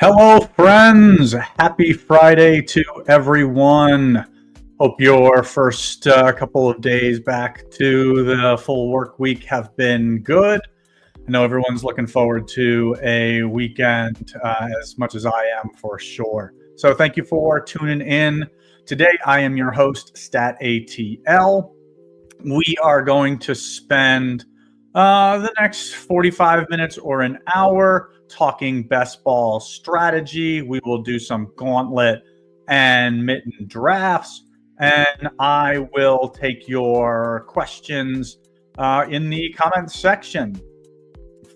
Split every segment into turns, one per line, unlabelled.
Hello, friends. Happy Friday to everyone. Hope your first couple of days back to the full work week have been good. I know everyone's looking forward to a weekend as much as I am for sure. So thank you for tuning in. Today, I am your host, StatATL. We are going to spend the next 45 minutes or an hour talking Bestball strategy. We will do some Gauntlet and Mitten drafts, and I will take your questions in the comments section.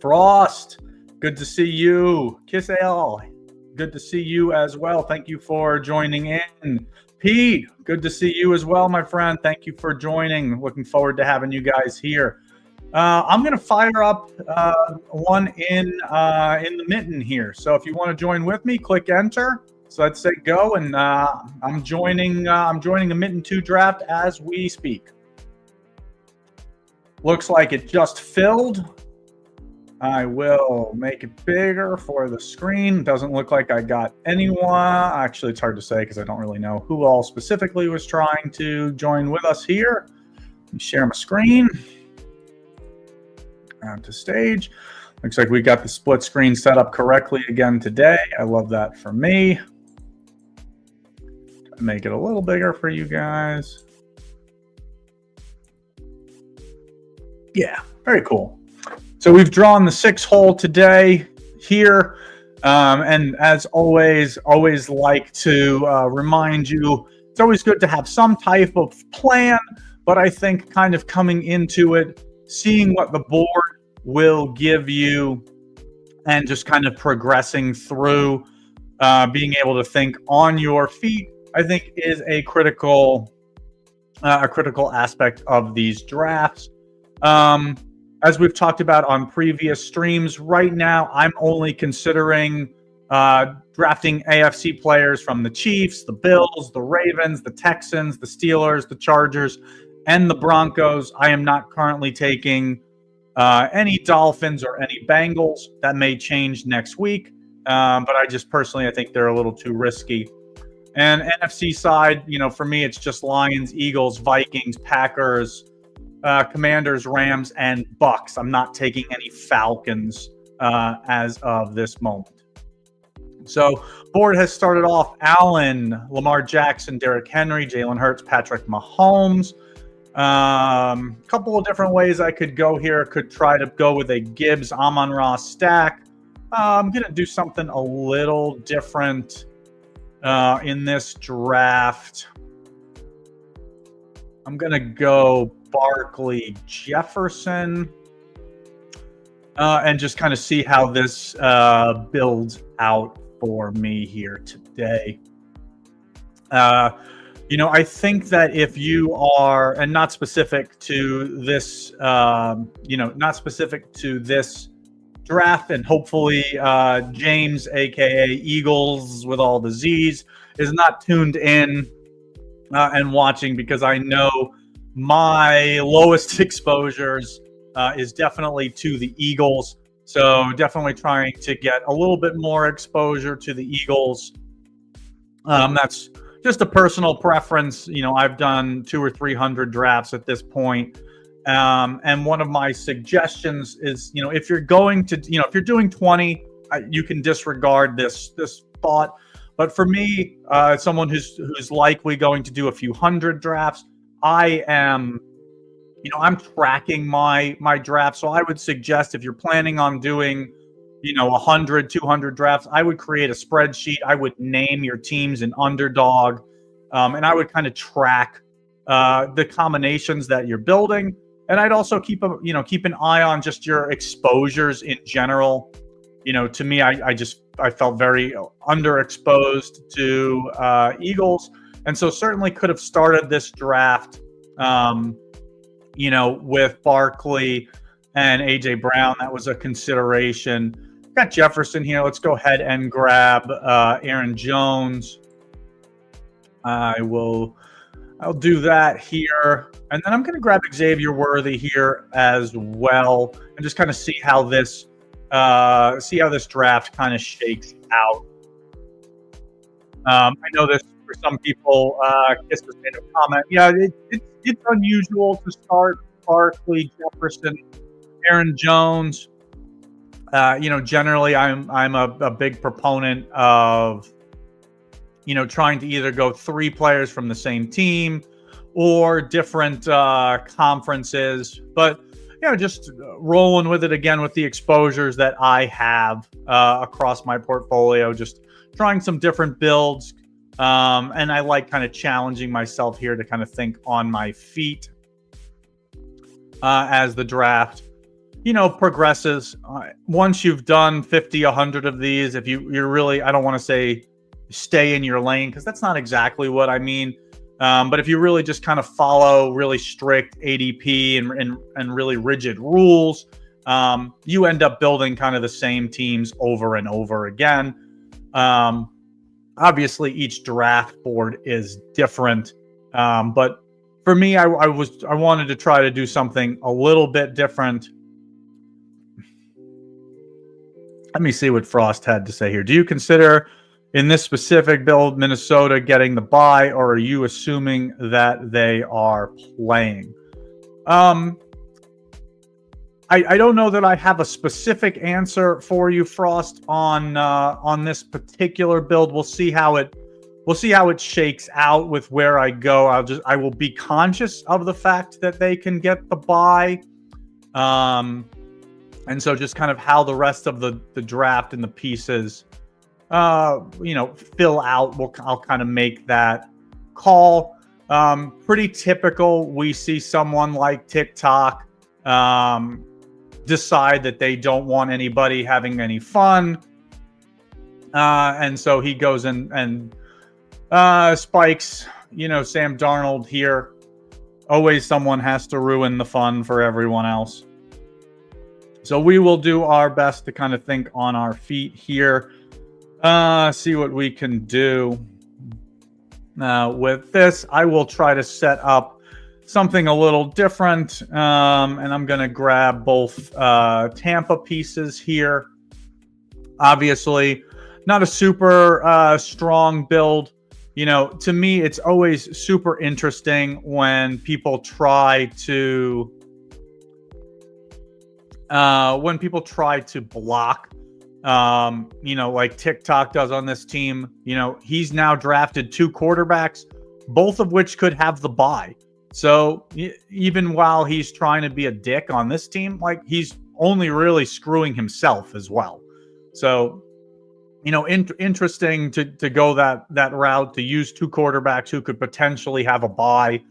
Frost, good to see you. Kiss L, good to see you as well. Thank you for joining in. Pete, good to see you as well, my friend. Thank you for joining. Looking forward to having you guys here. I'm going to fire up one in the mitten here. So if you want to join with me, click enter. So let's say go, and I'm joining a Mitten 2 draft as we speak. Looks like it just filled. I will make it bigger for the screen. Doesn't look like I got anyone. Actually, it's hard to say because I don't really know who all specifically was trying to join with us here. Let me share my screen. Out to stage. Looks like we got the split screen set up correctly again today. I love that for me. Make it a little bigger for you guys. Yeah, very cool. So we've drawn the 6-hole today here. And as always like to remind you, it's always good to have some type of plan, but I think kind of coming into it, seeing what the board will give you and just kind of progressing through, being able to think on your feet, I think is a critical aspect of these drafts. As we've talked about on previous streams, right now I'm only considering drafting AFC players from the Chiefs, the Bills, the Ravens, the Texans, the Steelers, the Chargers, and the Broncos. I am not currently taking any Dolphins or any Bengals. That may change next week, but I just personally, I think they're a little too risky. And NFC side, for me, it's just Lions, Eagles, Vikings, Packers, Commanders, Rams, and Bucks. I'm not taking any Falcons as of this moment. So board has started off Allen, Lamar Jackson, Derrick Henry, Jalen Hurts, Patrick Mahomes. Couple of different ways I could go here. Could try to go with a Gibbs, Amon-Ra stack. I'm going to do something a little different in this draft. I'm going to go Barkley, Jefferson, and just kind of see how this builds out for me here today. I think that if you are, and not specific to this, not specific to this draft, and hopefully James, aka Eagles with all the Z's, is not tuned in and watching, because I know my lowest exposures is definitely to the Eagles. So definitely trying to get a little bit more exposure to the Eagles. That's just a personal preference. I've done 200 or 300 drafts at this point. And one of my suggestions is, if you're going to, if you're doing 20, you can disregard this thought. But for me, someone who's likely going to do a few hundred drafts, I am, I'm tracking my draft. So I would suggest, if you're planning on doing, 100, 200 drafts, I would create a spreadsheet. I would name your teams in Underdog, and I would kind of track the combinations that you're building. And I'd also keep an eye on just your exposures in general. To me, I felt very underexposed to Eagles, and so certainly could have started this draft, with Barkley and AJ Brown. That was a consideration. Got Jefferson here. Let's go ahead and grab Aaron Jones. I'll do that here. And then I'm going to grab Xavier Worthy here as well, and just kind of see how this draft kind of shakes out. I know this for some people. Kiss was made a comment. Yeah, it's unusual to start Barkley, Jefferson, Aaron Jones. Generally, I'm a big proponent of trying to either go 3 players from the same team or different conferences, but just rolling with it again with the exposures that I have across my portfolio, just trying some different builds. And I like kind of challenging myself here to kind of think on my feet as the draft progresses. Once you've done 50, 100 of these, if you're really, I don't want to say stay in your lane, because that's not exactly what I mean. But if you really just kind of follow really strict ADP and really rigid rules, you end up building kind of the same teams over and over again. Obviously, each draft board is different, but for me, I wanted to try to do something a little bit different. Let me see what Frost had to say here. Do you consider in this specific build Minnesota getting the bye, or are you assuming that they are playing? I don't know that I have a specific answer for you, Frost, on this particular build. We'll see how it shakes out with where I go. I will be conscious of the fact that they can get the bye. And so just kind of how the rest of the draft and the pieces, fill out. I'll kind of make that call. Pretty typical. We see someone like TikTok decide that they don't want anybody having any fun. And so he goes and spikes, Sam Darnold here. Always someone has to ruin the fun for everyone else. So we will do our best to kind of think on our feet here. See what we can do. With this, I will try to set up something a little different. And I'm going to grab both Tampa pieces here. Obviously, not a super strong build. To me, it's always super interesting when people try to block, like TikTok does on this team. He's now drafted 2 quarterbacks, both of which could have the bye. So even while he's trying to be a dick on this team, like, he's only really screwing himself as well. So, interesting to go that route, to use 2 quarterbacks who could potentially have a bye.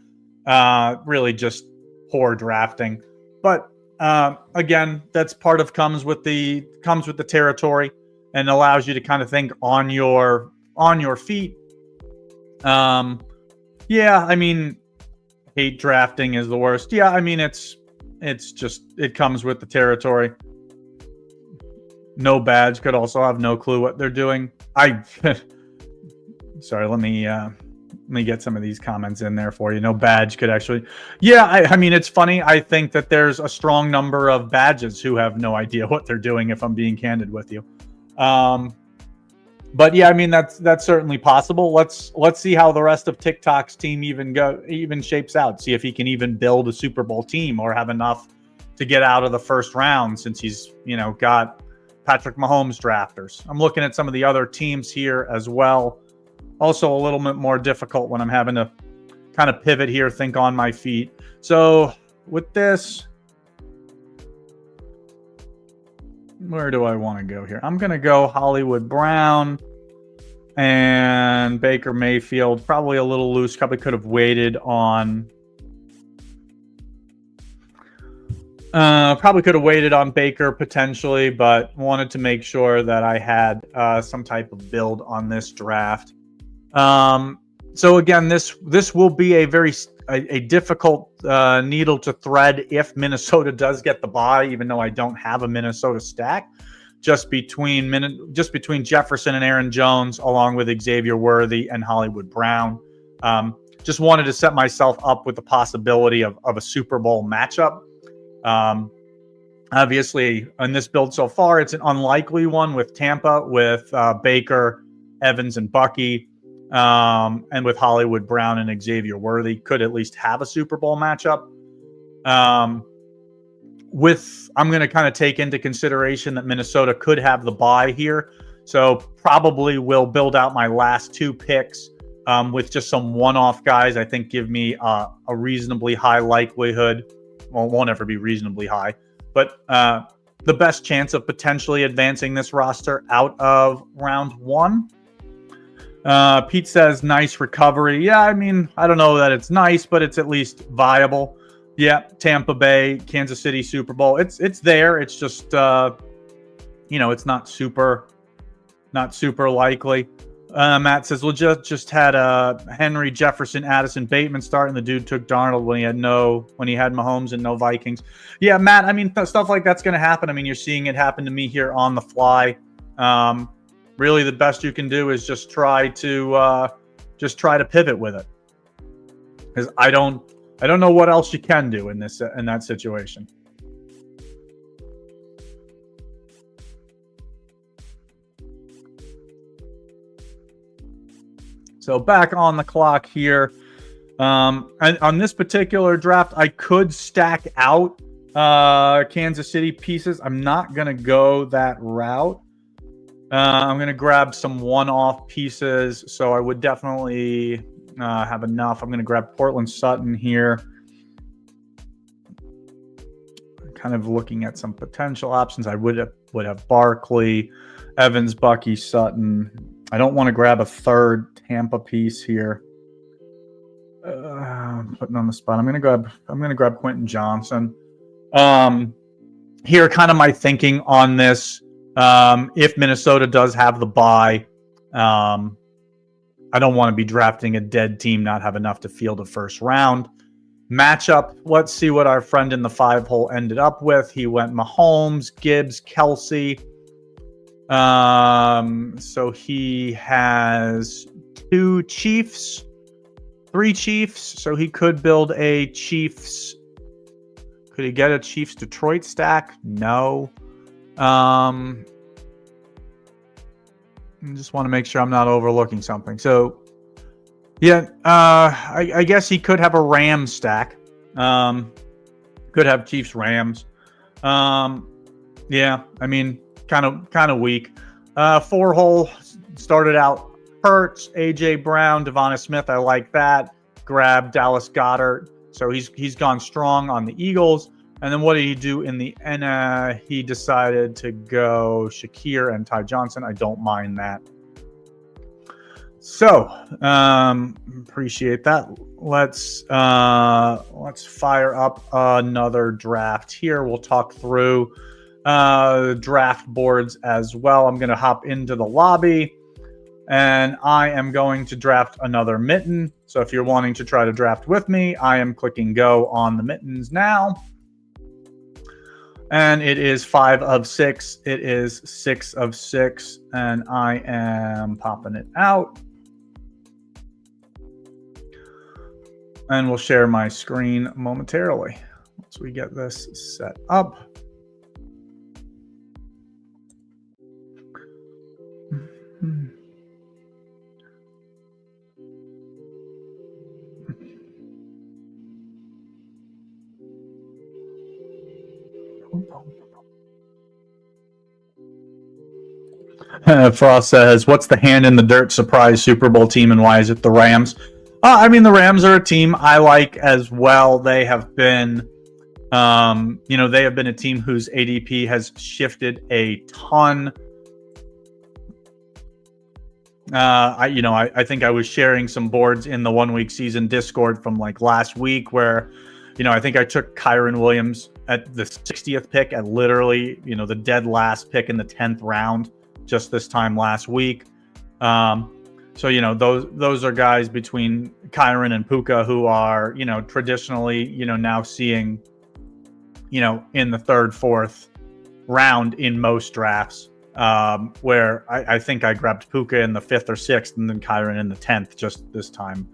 Really just poor drafting. But again, that's part of comes with the territory, and allows you to kind of think on your feet. Yeah, I mean, hate drafting is the worst. Yeah, I mean, it's just, it comes with the territory. No badge could also have no clue what they're doing. Sorry, let me get some of these comments in there for you. No badge could actually. Yeah, I mean, it's funny. I think that there's a strong number of badges who have no idea what they're doing, if I'm being candid with you. But yeah, I mean, that's certainly possible. Let's see how the rest of TikTok's team even shapes out. See if he can even build a Super Bowl team or have enough to get out of the first round, since he's, got Patrick Mahomes drafters. I'm looking at some of the other teams here as well. Also a little bit more difficult when I'm having to kind of pivot here, think on my feet. So with this, where do I want to go here? I'm going to go Hollywood Brown and Baker Mayfield. Probably a little loose. Probably could have waited on Baker potentially, but wanted to make sure that I had some type of build on this draft. So again, this will be a difficult needle to thread if Minnesota does get the bye, even though I don't have a Minnesota stack. Just between Jefferson and Aaron Jones, along with Xavier Worthy and Hollywood Brown. Just wanted to set myself up with the possibility of a Super Bowl matchup. Obviously, in this build so far, it's an unlikely one with Tampa, with Baker, Evans, and Bucky. and with Hollywood Brown and Xavier Worthy, could at least have a Super Bowl matchup. I'm going to kind of take into consideration that Minnesota could have the bye here. So probably will build out my last 2 picks with just some one-off guys I think give me a reasonably high likelihood. Well, it won't ever be reasonably high, but the best chance of potentially advancing this roster out of round 1. Pete says, nice recovery. Yeah, I mean, I don't know that it's nice, but it's at least viable. Yeah, Tampa Bay, Kansas City Super Bowl. It's there. It's just it's not super likely. Matt says, well, just had Henry, Jefferson, Addison, Bateman start, and the dude took Darnold when he had Mahomes and no Vikings. Yeah, Matt, I mean, stuff like that's going to happen. I mean, you're seeing it happen to me here on the fly. Really, the best you can do is just try to pivot with it, because I don't know what else you can do in that situation. So back on the clock here. And on this particular draft, I could stack out Kansas City pieces. I'm not going to go that route. I'm going to grab some one-off pieces. So I would definitely have enough. I'm going to grab Portland Sutton here. Kind of looking at some potential options. I would have Barkley, Evans, Bucky, Sutton. I don't want to grab a third Tampa piece here. I'm putting on the spot. I'm gonna grab Quentin Johnson. Here, kind of my thinking on this. If Minnesota does have the bye, I don't want to be drafting a dead team, not have enough to field a first round matchup. Let's see what our friend in the 5-hole ended up with. He went Mahomes, Gibbs, Kelsey. So he has 3 Chiefs. So he could build a Chiefs. Could he get a Chiefs Detroit stack? No. I just want to make sure I'm not overlooking something. So yeah, I guess he could have a Rams stack. Could have Chiefs Rams. Yeah, I mean, kind of weak. 4-hole started out Hurts, AJ Brown, Devonta Smith. I like that. Grab Dallas Goedert. So he's gone strong on the Eagles. And then what did he do in the end? He decided to go Shakir and Ty Johnson. I don't mind that. So appreciate that. Let's fire up another draft here. We'll talk through draft boards as well. I'm going to hop into the lobby, and I am going to draft another mitten. So if you're wanting to try to draft with me, I am clicking go on the mittens now. And it is 5 of 6. It is 6 of 6, and I am popping it out. And we'll share my screen momentarily once we get this set up. Frost says, what's the hand in the dirt surprise Super Bowl team, and why is it the Rams? I mean, the Rams are a team I like as well. They have been, they have been a team whose ADP has shifted a ton. I think I was sharing some boards in the 1 week season Discord from like last week where, I think I took Kyren Williams at the 60th pick at literally, the dead last pick in the 10th round just this time last week. So, those are guys between Kyren and Puka who are, traditionally, now seeing, in the 3rd, 4th round in most drafts, where I think I grabbed Puka in the 5th or 6th and then Kyren in the 10th just this time.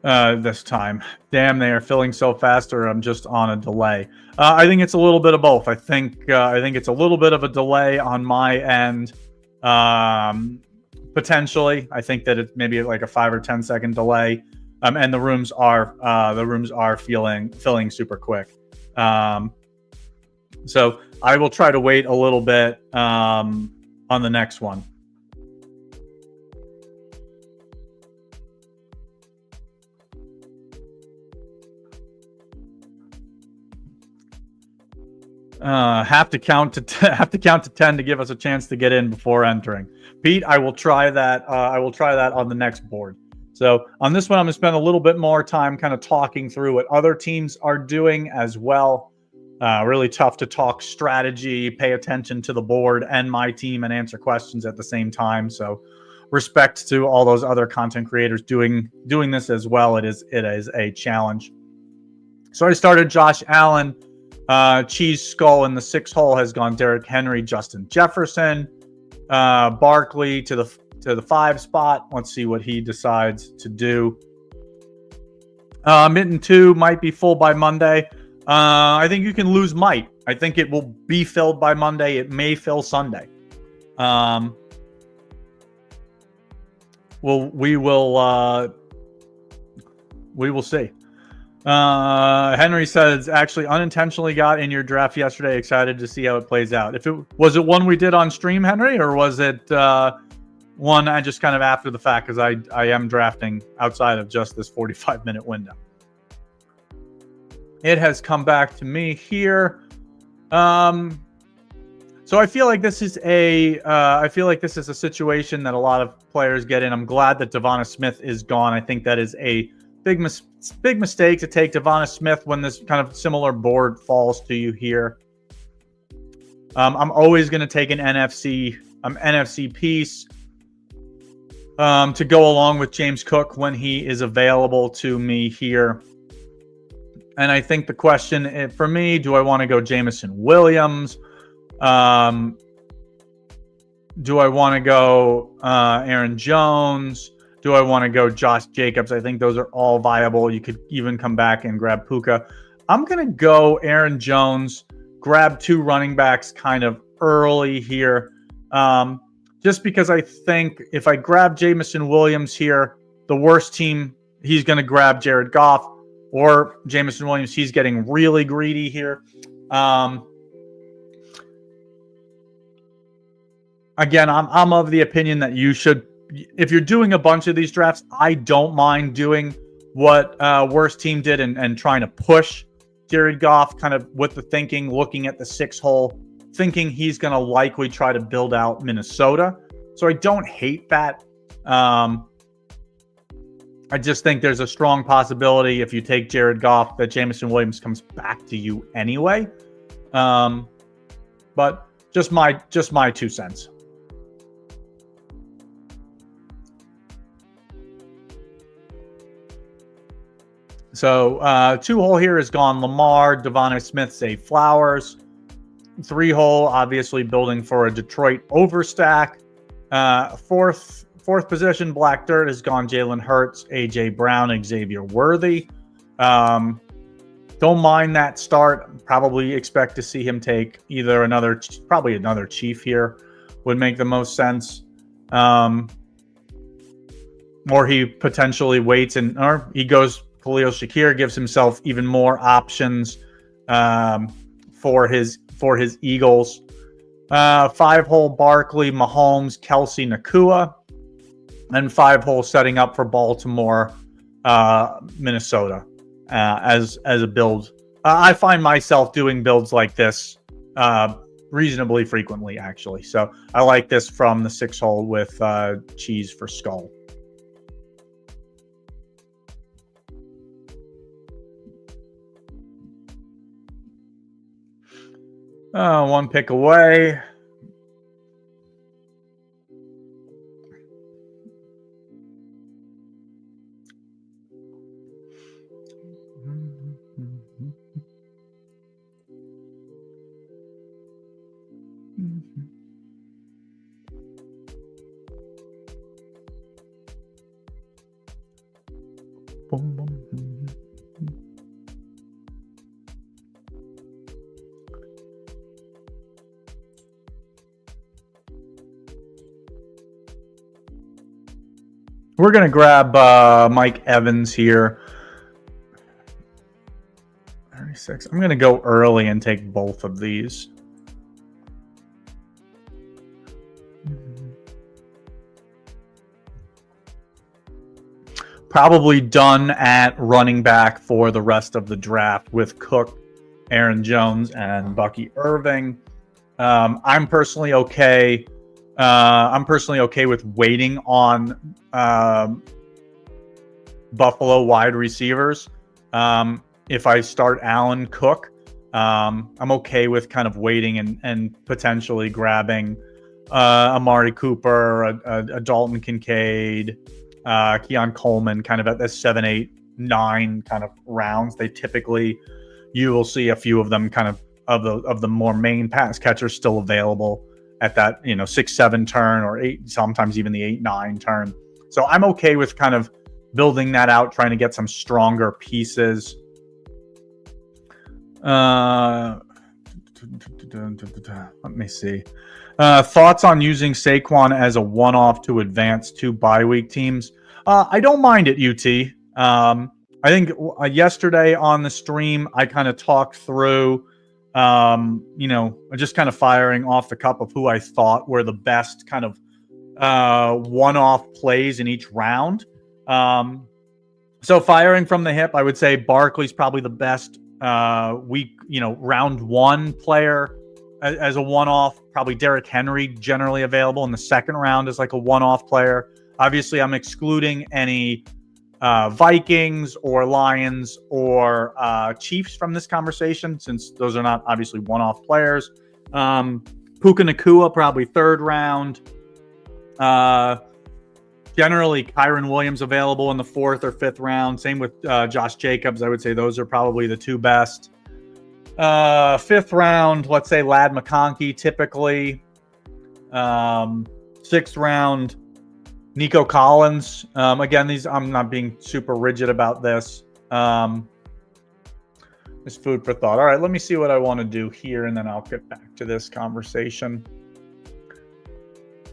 this time. Damn, they are filling so fast, or I'm just on a delay. I think it's a little bit of both. I think it's a little bit of a delay on my end. Potentially, I think that it's maybe like a 5 or 10 second delay, and the rooms are filling super quick. So I will try to wait a little bit on the next one. Have to count to 10 to give us a chance to get in before entering. Pete, I will try that. I will try that on the next board. So on this one, I'm going to spend a little bit more time kind of talking through what other teams are doing as well. Really tough to talk strategy, pay attention to the board and my team, and answer questions at the same time. So respect to all those other content creators doing this as well. It is a challenge. So I started Josh Allen. Cheese Skull in the 6 hole has gone Derrick Henry, Justin Jefferson, Barkley to the 5 spot. Let's see what he decides to do. Mitten 2 might be full by Monday. I think you can lose might. I think it will be filled by Monday. It may fill Sunday. We will see. Henry says, actually unintentionally got in your draft yesterday. Excited to see how it plays out. Was it one we did on stream, Henry, or was it one I just kind of after the fact, because I am drafting outside of just this 45-minute window. It has come back to me here. So I feel like this is a situation that a lot of players get in. I'm glad that Devonta Smith is gone. I think that is a big mistake to take Devonta Smith when this kind of similar board falls to you here. I'm always going to take an NFC piece to go along with James Cook when he is available to me here. And I think the question for me, do I want to go Jameson Williams? Do I want to go Aaron Jones? Do I want to go Josh Jacobs? I think those are all viable. You could even come back and grab Puka. I'm going to go Aaron Jones, grab 2 running backs kind of early here. Just because I think if I grab Jameson Williams here, the worst team, he's going to grab Jared Goff, or Jameson Williams, he's getting really greedy here. Again, I'm of the opinion that you should, if you're doing a bunch of these drafts, I don't mind doing what worst team did and trying to push Jared Goff kind of with the thinking, looking at the 6 hole, thinking he's going to likely try to build out Minnesota. So I don't hate that. I just think there's a strong possibility if you take Jared Goff that Jameson Williams comes back to you anyway. But just my 2 cents. So 2 hole here has gone Lamar, Devonta Smith, Zay Flowers. 3 hole, obviously building for a Detroit overstack. Fourth position, Black Dirt, has gone Jalen Hurts, AJ Brown, Xavier Worthy. Don't mind that start. Probably expect to see him take either another Chief here would make the most sense. Or he potentially waits or he goes Khalil Shakir, gives himself even more options for his Eagles. 5 hole Barkley, Mahomes, Kelsey, Nakua, and 5 hole setting up for Baltimore, Minnesota as a build. I find myself doing builds like this reasonably frequently, actually. So I like this from the 6 hole with Cheese for Skull. One pick away. We're going to grab Mike Evans here. 36. I'm going to go early and take both of these. Probably done at running back for the rest of the draft with Cook, Aaron Jones, and Bucky Irving. I'm personally okay. I'm personally okay with waiting on Buffalo wide receivers. If I start Allen, Cook, I'm okay with kind of waiting and potentially grabbing Amari Cooper, a Dalton Kincaid, Keon Coleman, kind of at the 7, 8, 9 kind of rounds. They typically, you will see a few of them kind of the more main pass catchers still available at that 6, 7 turn, or 8, sometimes even the 8, 9 turn. So I'm okay with kind of building that out, trying to get some stronger pieces. Let me see. Thoughts on using Saquon as a one-off to advance 2 bye week teams? I don't mind it, UT. I think yesterday on the stream, I kind of talked through, just kind of firing off the cup of who I thought were the best kind of one-off plays in each round. So firing from the hip, I would say Barkley's probably the best round 1 player as a one-off. Probably Derrick Henry generally available in the second round as like a one-off player. Obviously, I'm excluding any Vikings or Lions or Chiefs from this conversation, since those are not obviously one-off players. Puka Nacua, probably third round. Generally, Kyron Williams available in the 4th or 5th round. Same with Josh Jacobs. I would say those are probably the 2 best. 5th round, let's say Ladd McConkey, typically. 6th round, Nico Collins. Again, these, I'm not being super rigid about this. It's food for thought. All right, let me see what I want to do here, and then I'll get back to this conversation.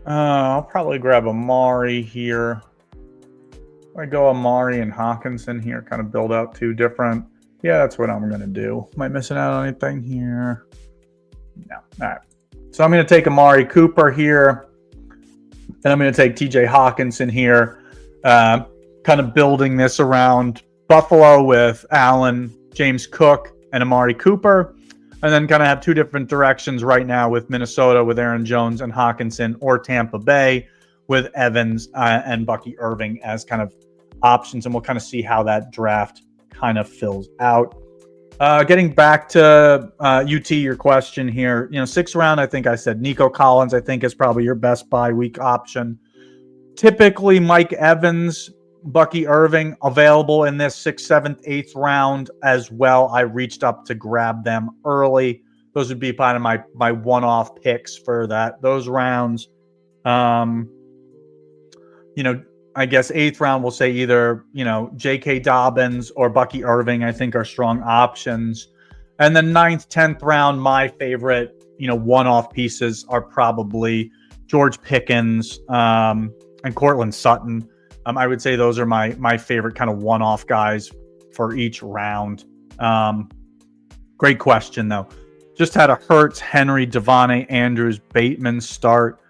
I'll probably grab Amari here. I go Amari and Hawkinson here, kind of build out 2 different. Yeah, that's what I'm going to do. Am I missing out on anything here? No. All right. So I'm going to take Amari Cooper here. And I'm going to take TJ Hawkinson here. Kind of building this around Buffalo with Allen, James Cook, and Amari Cooper. And then kind of have 2 different directions right now with Minnesota with Aaron Jones and Hawkinson, or Tampa Bay with Evans and Bucky Irving as kind of options. And we'll kind of see how that draft kind of fills out. Getting back to UT, your question here, 6th round, I think I said Nico Collins, I think is probably your best bye week option. Typically Mike Evans, Bucky Irving available in this 6th, 7th, 8th round as well. I reached up to grab them early. Those would be kind of my one-off picks for those rounds. I guess 8th round, we'll say either, J.K. Dobbins or Bucky Irving, I think are strong options. And then 9th, 10th round, my favorite, one-off pieces are probably George Pickens and Cortland Sutton. I would say those are my favorite kind of one-off guys for each round. Great question, though. Just had a Hurts, Henry, Devontae, Andrews, Bateman start.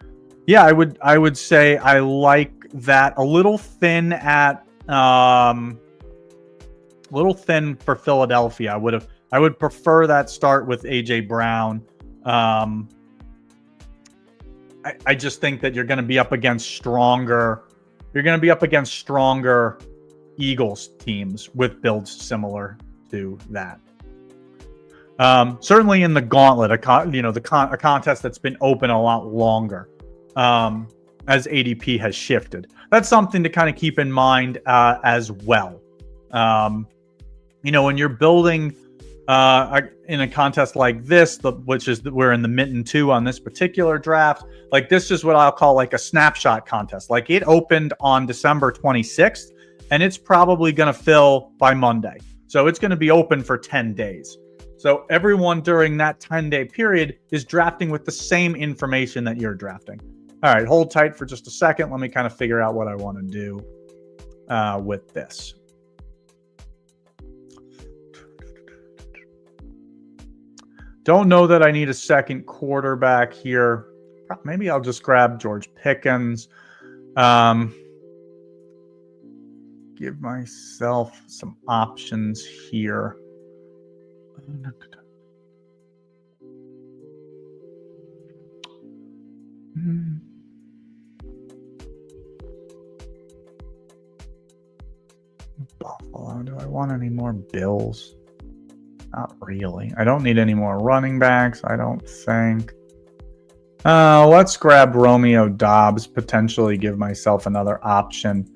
Yeah, I would say I like that. A little thin for Philadelphia. I would prefer that start with AJ Brown. I just think that you're going to be up against stronger Eagles teams with builds similar to that. Certainly in the Gauntlet, a contest that's been open a lot longer. As ADP has shifted. That's something to kind of keep in mind as well. When you're building in a contest like this, we're in the Mitten 2 on this particular draft. Like, this is what I'll call like a snapshot contest. Like, it opened on December 26th, and it's probably going to fill by Monday. So it's going to be open for 10 days. So everyone during that 10-day period is drafting with the same information that you're drafting. All right, hold tight for just a second. Let me kind of figure out what I want to do with this. Don't know that I need a second quarterback here. Maybe I'll just grab George Pickens. Give myself some options here. Buffalo. Do I want any more Bills? Not really. I don't need any more running backs, I don't think. Let's grab Romeo Doubs, potentially give myself another option.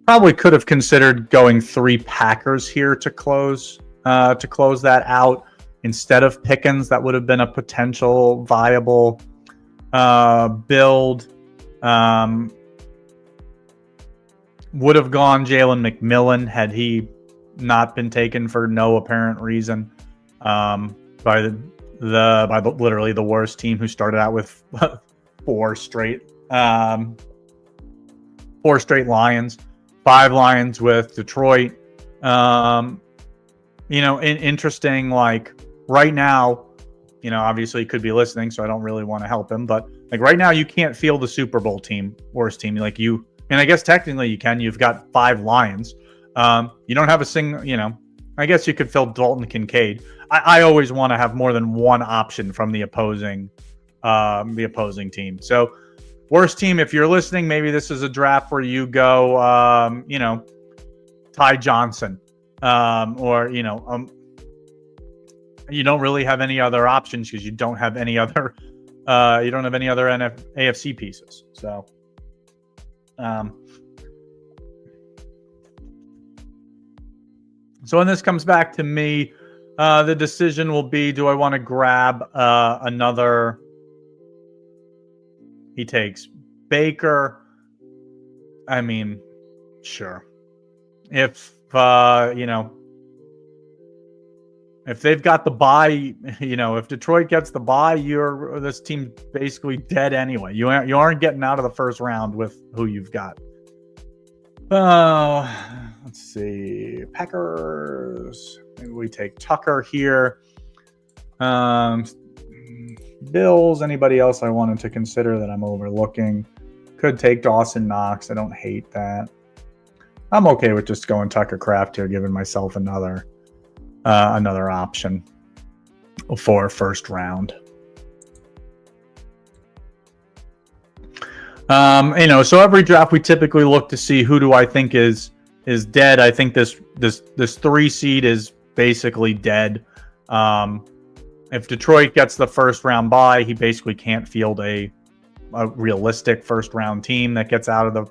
Probably could have considered going 3 Packers here to close that out instead of Pickens. That would have been a potential viable build. Would have gone Jalen McMillan had he not been taken for no apparent reason by literally the worst team, who started out with 4 straight Lions, 5 Lions with Detroit. Interesting. Like right now, obviously he could be listening, so I don't really want to help him. But like right now, you can't field the Super Bowl team, worst team. Like you, and I guess technically you can. You've got 5 Lions. You don't have a single. I guess you could field Dalton Kincaid. I always want to have more than one option from the opposing team. So worst team, if you're listening, maybe this is a draft where you go, Ty Johnson, or you don't really have any other options because you don't have any other AFC pieces. So, so when this comes back to me, the decision will be: do I want to grab another? He takes Baker. I mean, sure. If if they've got the bye, if Detroit gets the bye, this team's basically dead anyway. You aren't getting out of the first round with who you've got. Let's see. Packers. Maybe we take Tucker here. Bills. Anybody else I wanted to consider that I'm overlooking? Could take Dawson Knox. I don't hate that. I'm okay with just going Tucker Kraft here, giving myself another option for first round. So every draft we typically look to see who do I think is dead. I think this 3 seed is basically dead. If Detroit gets the first round bye, he basically can't field a realistic first round team that gets out of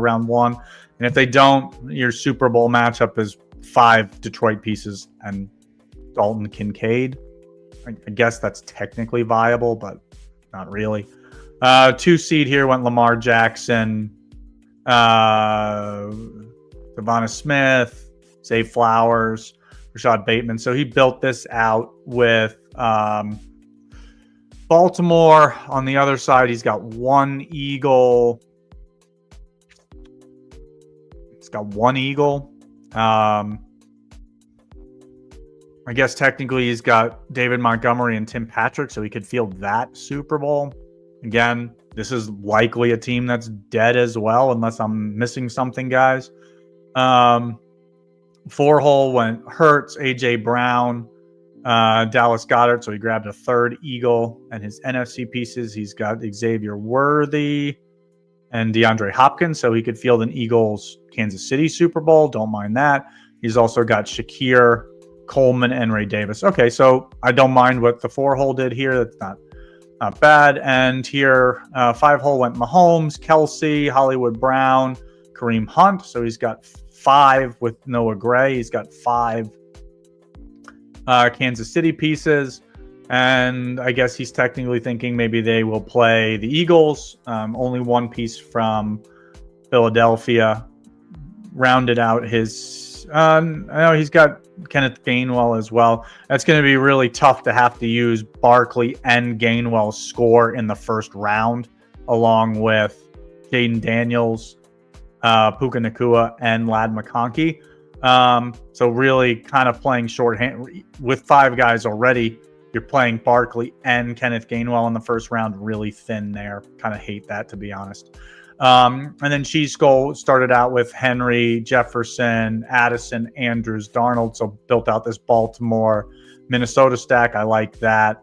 round 1. And if they don't, your Super Bowl matchup is 5 Detroit pieces and Dalton Kincaid. I guess that's technically viable, but not really. 2 seed here went Lamar Jackson, Devonta Smith, Zay Flowers, Rashad Bateman. So he built this out with Baltimore. On the other side, he's got 1 Eagle. I guess technically he's got David Montgomery and Tim Patrick, so he could field that Super Bowl. Again, this is likely a team that's dead as well, unless I'm missing something, guys. 4-hole went Hurts, A.J. Brown, Dallas Goedert, so he grabbed a 3rd Eagle. And his NFC pieces, he's got Xavier Worthy and DeAndre Hopkins, so he could field an Eagles Kansas City Super Bowl. Don't mind that. He's also got Shakir, Coleman, and Ray Davis. Okay, so I don't mind what the 4-hole did here. That's not bad. And here, 5-hole went Mahomes, Kelsey, Hollywood Brown, Kareem Hunt. So he's got 5 with Noah Gray. He's got 5 Kansas City pieces. And I guess he's technically thinking maybe they will play the Eagles. Only 1 piece from Philadelphia. rounded out his. I know he's got Kenneth Gainwell as well. That's going to be really tough to have to use Barkley and Gainwell's score in the first round, along with Jaden Daniels, Puka Nacua, and Ladd McConkey. So really kind of playing shorthand with 5 guys already. You're playing Barkley and Kenneth Gainwell in the first round. Really thin there. Kind of hate that, to be honest. And then Cheese Skull started out with Henry, Jefferson, Addison, Andrews, Darnold. So built out this Baltimore, Minnesota stack. I like that.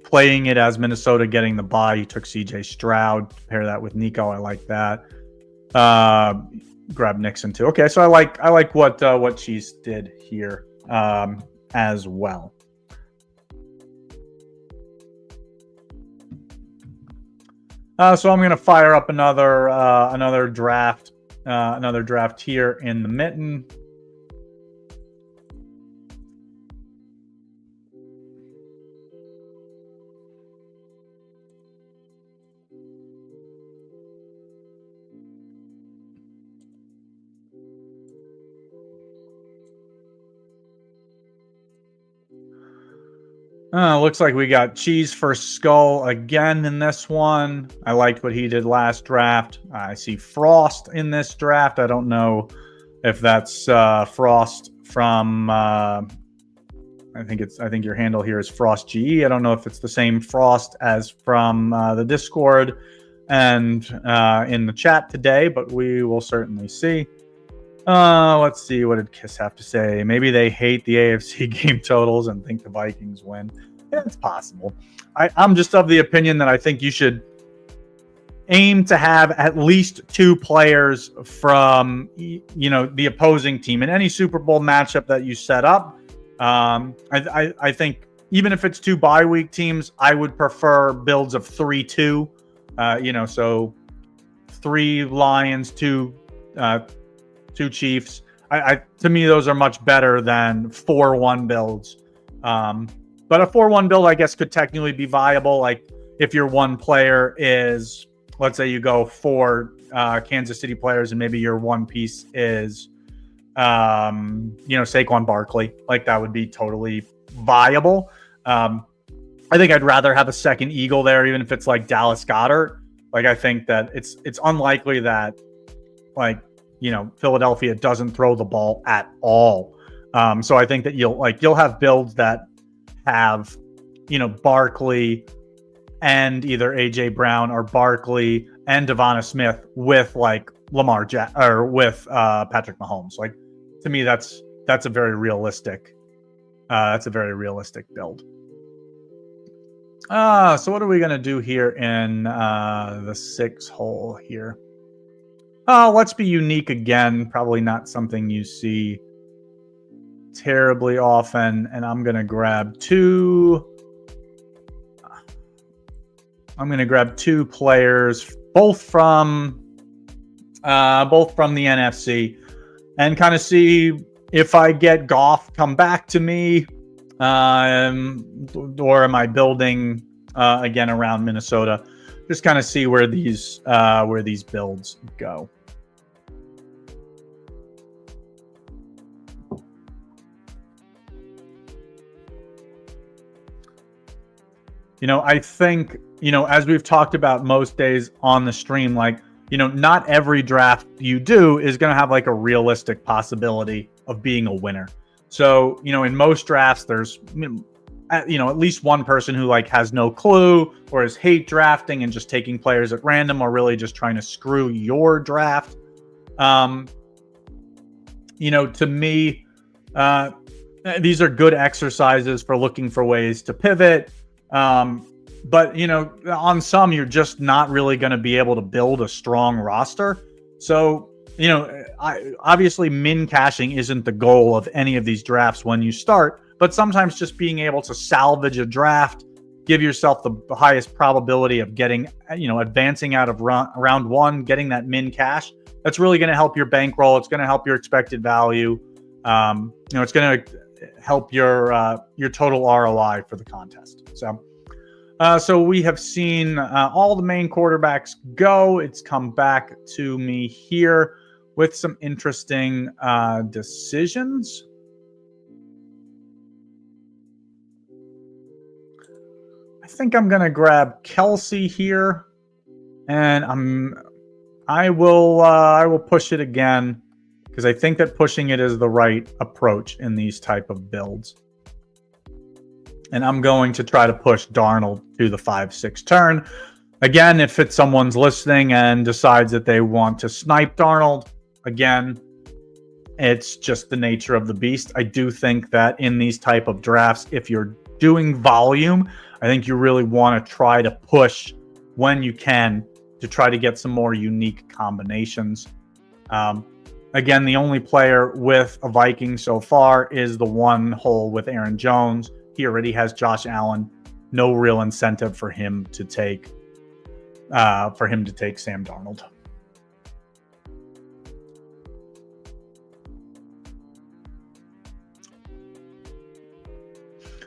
Playing it as Minnesota getting the bye. He took CJ Stroud. Pair that with Nico. I like that. Grab Nixon too. Okay, so I like what Cheese did here as well. So I'm going to fire up another draft here in the mitten. Looks like we got Cheese for Skull again in this one. I liked what he did last draft. I see Frost in this draft. I don't know if that's Frost from. I think your handle here is Frost GE. I don't know if it's the same Frost as from the Discord and in the chat today, but we will certainly see. Let's see. What did Kiss have to say? Maybe they hate the AFC game totals and think the Vikings win. Yeah, it's possible. I'm just of the opinion that I think you should aim to have at least 2 players from, the opposing team in any Super Bowl matchup that you set up. I think even if it's 2 bye week teams, I would prefer builds of 3-2. So 3 Lions, 2 Chiefs. To me, those are much better than 4-1 builds. But a 4-1 build, I guess, could technically be viable. Like if your one player is, let's say you go 4 Kansas City players and maybe your one piece is, Saquon Barkley. Like that would be totally viable. I think I'd rather have a second Eagle there, even if it's like Dallas Goedert. Like I think that it's unlikely that Philadelphia doesn't throw the ball at all. So I think that you'll have builds that have, Barkley and either AJ Brown or Barkley and Devonta Smith with like with Patrick Mahomes. Like to me, that's a very realistic build. So what are we gonna do here in the 6 hole here? Let's be unique again. Probably not something you see terribly often. And I'm going to grab 2. I'm going to grab 2 players, both from the NFC, and kind of see if I get Goff come back to me, or am I building again around Minnesota? Just kind of see where these builds go. I think, as we've talked about most days on the stream, like, not every draft you do is going to have like a realistic possibility of being a winner. So, in most drafts, there's, at least one person who like has no clue or is hate drafting and just taking players at random, or really just trying to screw your draft. To me, these are good exercises for looking for ways to pivot. But on some, you're just not really going to be able to build a strong roster. So, obviously min cashing isn't the goal of any of these drafts when you start, but sometimes just being able to salvage a draft, give yourself the highest probability of getting, advancing out of round 1, getting that min cash. That's really going to help your bankroll. It's going to help your expected value. It's going to help your total ROI for the contest. So So we have seen all the main quarterbacks go. It's come back to me here with some interesting decisions. I think I'm going to grab Kelsey here, and I will push it again because I think that pushing it is the right approach in these type of builds. And I'm going to try to push Darnold to the 5-6 turn. Again, if it's someone's listening and decides that they want to snipe Darnold, again, it's just the nature of the beast. I do think that in these type of drafts, if you're doing volume, I think you really want to try to push when you can to try to get some more unique combinations. Again, the only player with a Viking so far is the one hole with Aaron Jones. He already has Josh Allen. No real incentive for him to take Sam Darnold.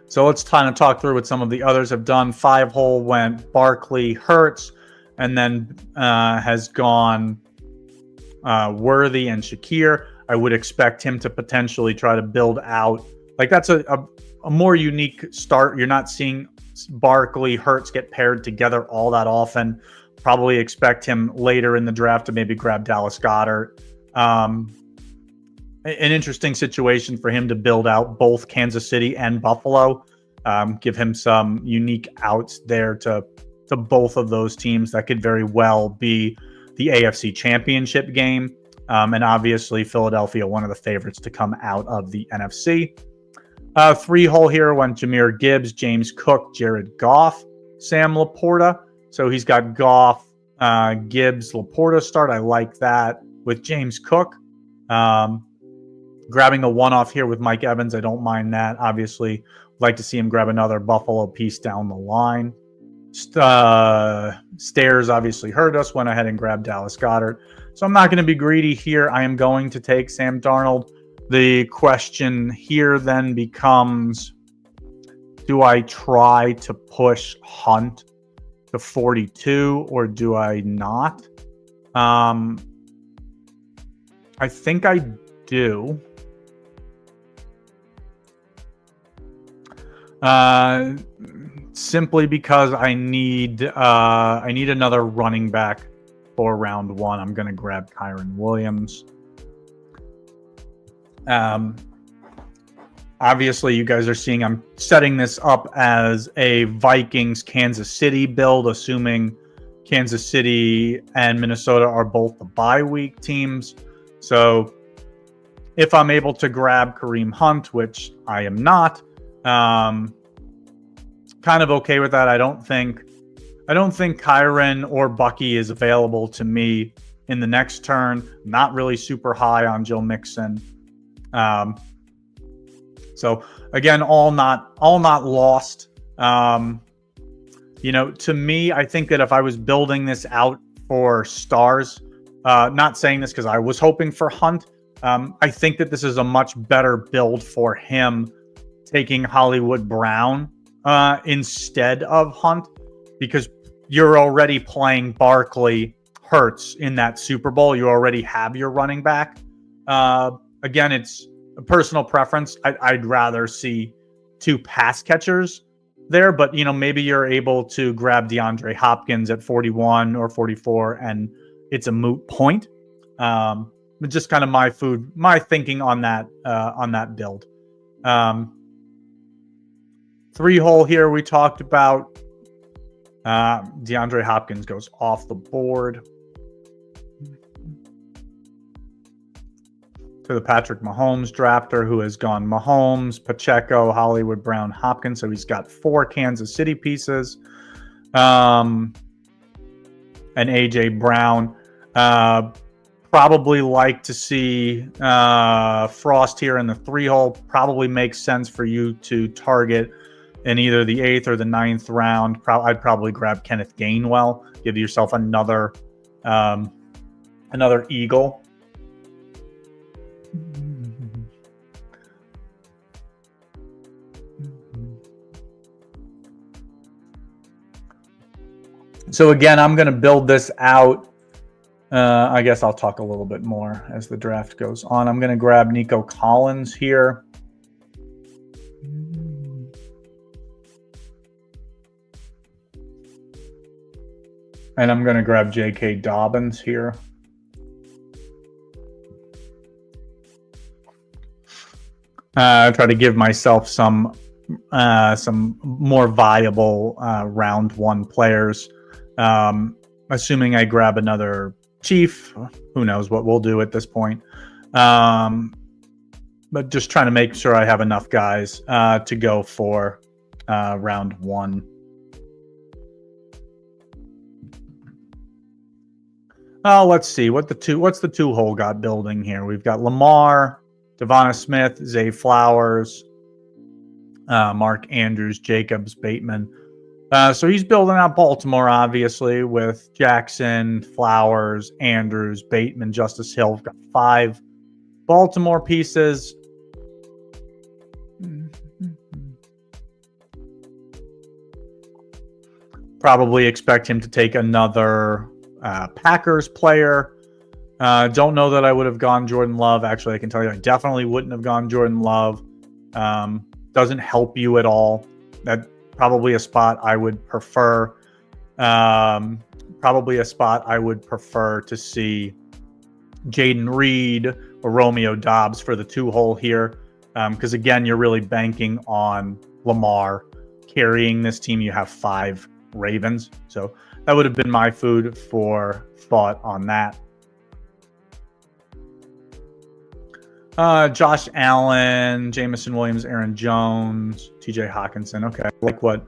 So let's kind of talk through what some of the others have done. 5-hole went Barkley, Hurts, and then has gone Worthy and Shakir. I would expect him to potentially try to build out. Like that's a more unique start. You're not seeing Barkley, Hurts get paired together all that often. Probably expect him later in the draft to maybe grab Dallas Goedert. An interesting situation for him to build out both Kansas City and Buffalo. Give him some unique outs there to both of those teams. That could very well be the AFC Championship game. And obviously Philadelphia, one of the favorites to come out of the NFC. 3-hole here went Jahmyr Gibbs, James Cook, Jared Goff, Sam Laporta. So he's got Goff, Gibbs, Laporta start. I like that with James Cook. Grabbing a one-off here with Mike Evans, I don't mind that. Obviously, like to see him grab another Buffalo piece down the line. Stairs obviously hurt us. Went ahead and grabbed Dallas Goedert. So I'm not going to be greedy here. I am going to take Sam Darnold. The question here then becomes, do I try to push Hunt to 42 or do I not? I think I do. Simply because I need another running back for round one. I'm going to grab Kyren Williams. Obviously, you guys are seeing I'm setting this up as a Vikings Kansas City build, assuming Kansas City and Minnesota are both the bye week teams. So if I'm able to grab Kareem Hunt, which I am not, kind of okay with that. I don't think Kyren or Bucky is available to me in the next turn. Not really super high on Joe Mixon. So again, all not lost. To me, I think that if I was building this out for stars, not saying this because I was hoping for Hunt, I think that this is a much better build for him taking Hollywood Brown instead of Hunt, because you're already playing Barkley, Hurts in that Super Bowl. You already have your running back. Again, it's a personal preference. I'd rather see two pass catchers there, but maybe you're able to grab DeAndre Hopkins at 41 or 44 and it's a moot point. Just kind of my thinking on that build. 3-hole here we talked about. DeAndre Hopkins goes off the board to the Patrick Mahomes drafter, who has gone Mahomes, Pacheco, Hollywood Brown, Hopkins. So he's got 4 Kansas City pieces. And AJ Brown. Probably like to see Frost here in the 3-hole. Probably makes sense for you to target in either the 8th or the 9th round. I'd probably grab Kenneth Gainwell. Give yourself another Eagle. So again, I'm going to build this out. I guess I'll talk a little bit more as the draft goes on. I'm going to grab Nico Collins here. And I'm going to grab J.K. Dobbins here. Try to give myself some more viable round one players. Assuming I grab another Chief, who knows what we'll do at this point. But just trying to make sure I have enough guys to go for round one. Let's see what's the two-hole got building here. We've got Lamar, Devonta Smith, Zay Flowers, Mark Andrews, Jacobs, Bateman. So he's building out Baltimore, obviously, with Jackson, Flowers, Andrews, Bateman, Justice Hill. We've got 5 Baltimore pieces. Probably expect him to take another Packers player. Don't know that I would have gone Jordan Love. Actually, I can tell you I definitely wouldn't have gone Jordan Love. Doesn't help you at all. That's probably a spot I would prefer. Probably a spot I would prefer to see Jaden Reed or Romeo Doubs for the 2-hole here. Because again, you're really banking on Lamar carrying this team. You have 5 Ravens. So that would have been my food for thought on that. Josh Allen, Jamison Williams, Aaron Jones, TJ Hawkinson. Okay, I like what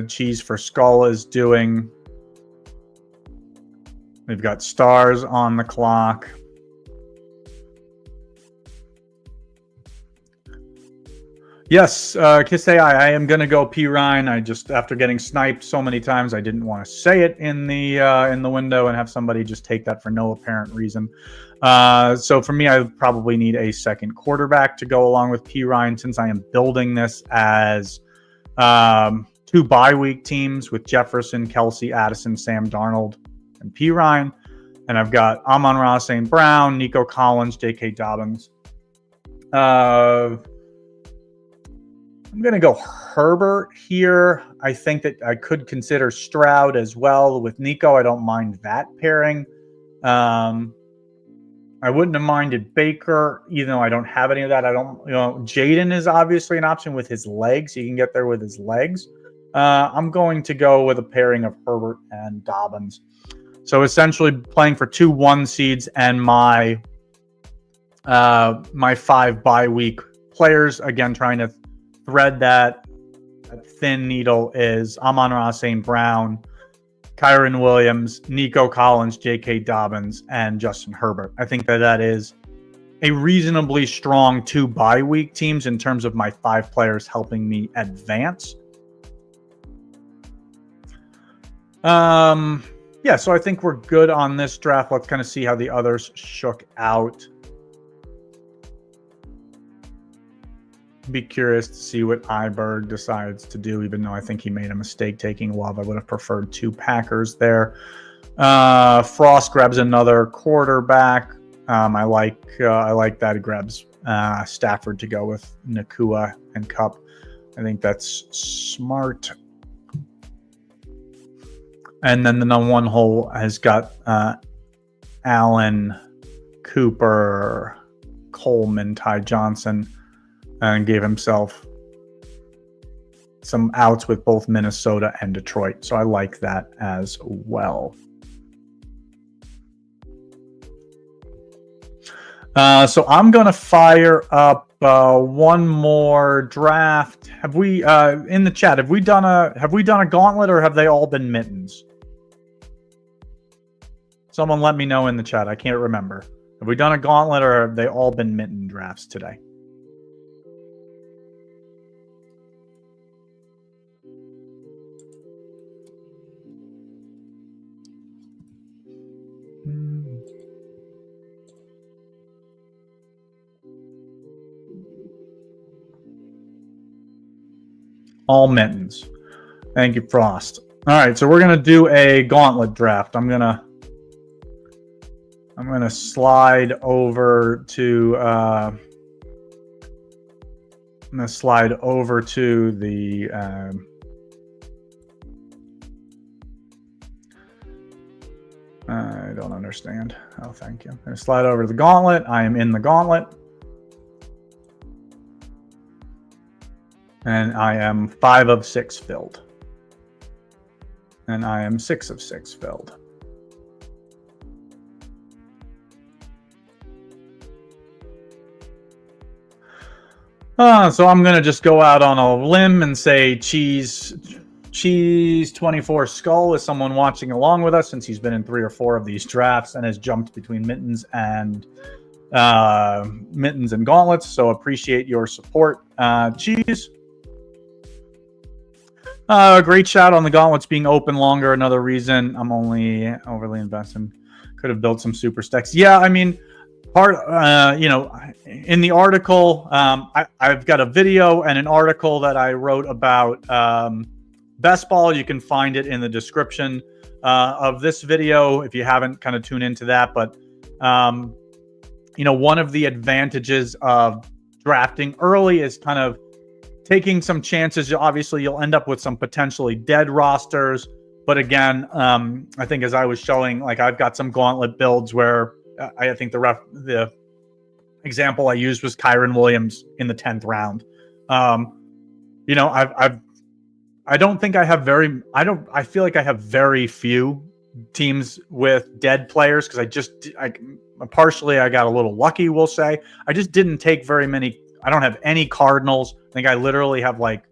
Cheese for Skull is doing. We've got stars on the clock. Yes, Kiss AI, I am going to go P. Ryan. I just, after getting sniped so many times, I didn't want to say it in the window and have somebody just take that for no apparent reason. So for me, I would probably need a second quarterback to go along with P. Ryan, since I am building this as 2 bye week teams with Jefferson, Kelsey, Addison, Sam Darnold, and P. Ryan. And I've got Amon-Ra St. Brown, Nico Collins, J.K. Dobbins. I'm going to go Herbert here. I think that I could consider Stroud as well with Nico. I don't mind that pairing. I wouldn't have minded Baker, even though I don't have any of that. Jaden is obviously an option with his legs. He can get there with his legs. I'm going to go with a pairing of Herbert and Dobbins. So essentially playing for 2 1 seeds and my 5 bye week players. Again, trying to thread that thin needle is Amon-Ra St. Brown, Kyron Williams, Nico Collins, J.K. Dobbins, and Justin Herbert. I think that is a reasonably strong 2 bye week teams in terms of my 5 players helping me advance. Yeah, so I think we're good on this draft. Let's kind of see how the others shook out. Be curious to see what Iberg decides to do, even though I think he made a mistake taking Love. I would have preferred 2 Packers there. Frost grabs another quarterback. I like that. He grabs Stafford to go with Nakua and Kupp. I think that's smart. And then the number 1 hole has got Allen, Cooper, Coleman, Ty Johnson, and gave himself some outs with both Minnesota and Detroit. So I like that as well. So I'm going to fire up one more draft. Have we in the chat? Have we done a gauntlet, or have they all been mittens? Someone let me know in the chat. I can't remember. Have we done a gauntlet, or have they all been mitten drafts today? All mittens. Thank you, Frost. All right, so we're gonna do a gauntlet draft. I'm gonna slide over to I'm gonna slide over to the I don't understand. Oh, thank you. I'm gonna slide over to the gauntlet. I am in the gauntlet. And I am 5 of 6 filled. And I am 6 of 6 filled. So I'm going to just go out on a limb and say Cheese 24 Skull is someone watching along with us, since he's been in 3 or 4 of these drafts and has jumped between Mittens and Gauntlets. So appreciate your support, Cheese. Great shout on the Gauntlets being open longer. Another reason I'm only overly invested. Could have built some super stacks. Yeah, I mean, in the article, I've got a video and an article that I wrote about Bestball. You can find it in the description of this video if you haven't kind of tuned into that. But, one of the advantages of drafting early is kind of taking some chances. Obviously, you'll end up with some potentially dead rosters. But again, I think as I was showing, like I've got some gauntlet builds where I think the example I used was Kyron Williams in the 10th round. I don't think I have I feel like I have very few teams with dead players because partially I got a little lucky, we'll say. I just didn't take very many. I don't have any Cardinals. I think I literally have like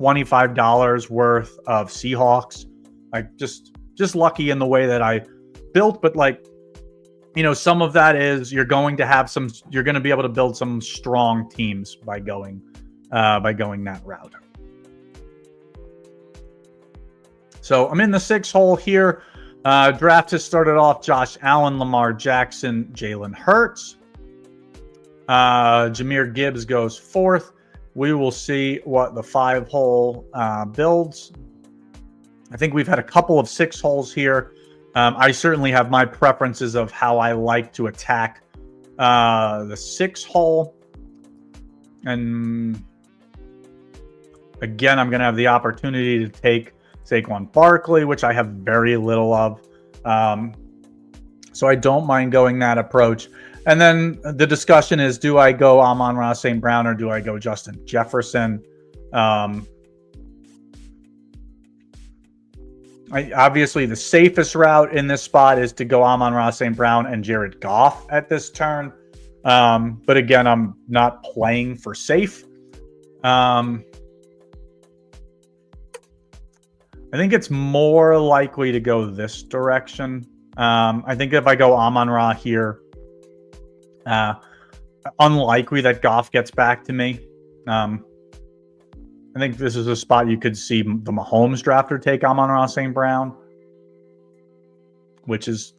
$25 worth of Seahawks. Like just lucky in the way that I built, but some of that is you're going to be able to build some strong teams by going that route. So I'm in the 6 hole here. Draft has started off Josh Allen, Lamar Jackson, Jalen Hurts. Jahmyr Gibbs goes 4th. We will see what the 5 hole builds. I think we've had a couple of 6 holes here. I certainly have my preferences of how I like to attack the 6 hole. And again, I'm going to have the opportunity to take Saquon Barkley, which I have very little of. So I don't mind going that approach. And then the discussion is, do I go Amon-Ra St. Brown or do I go Justin Jefferson? Obviously, the safest route in this spot is to go Amon-Ra St. Brown and Jared Goff at this turn. But again, I'm not playing for safe. I think it's more likely to go this direction. I think if I go Amon-Ra here, unlikely that Goff gets back to me. I think this is a spot you could see the Mahomes drafter take Amon-Ra St. Brown, which is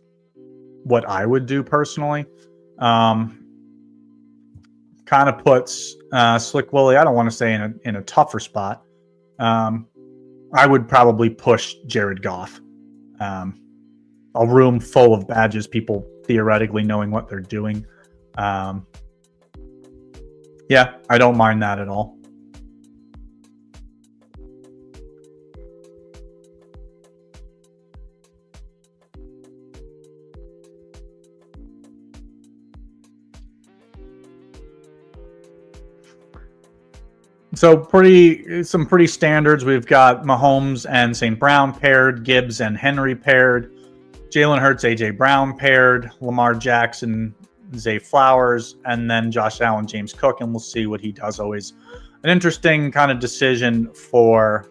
what I would do personally. Kind of puts Slick Willie, I don't want to say in a tougher spot. I would probably push Jared Goff. A room full of badges, people theoretically knowing what they're doing. Yeah, I don't mind that at all. So some pretty standards. We've got Mahomes and St. Brown paired, Gibbs and Henry paired, Jalen Hurts, AJ Brown paired, Lamar Jackson, Zay Flowers, and then Josh Allen, James Cook, and we'll see what he does. Always an interesting kind of decision for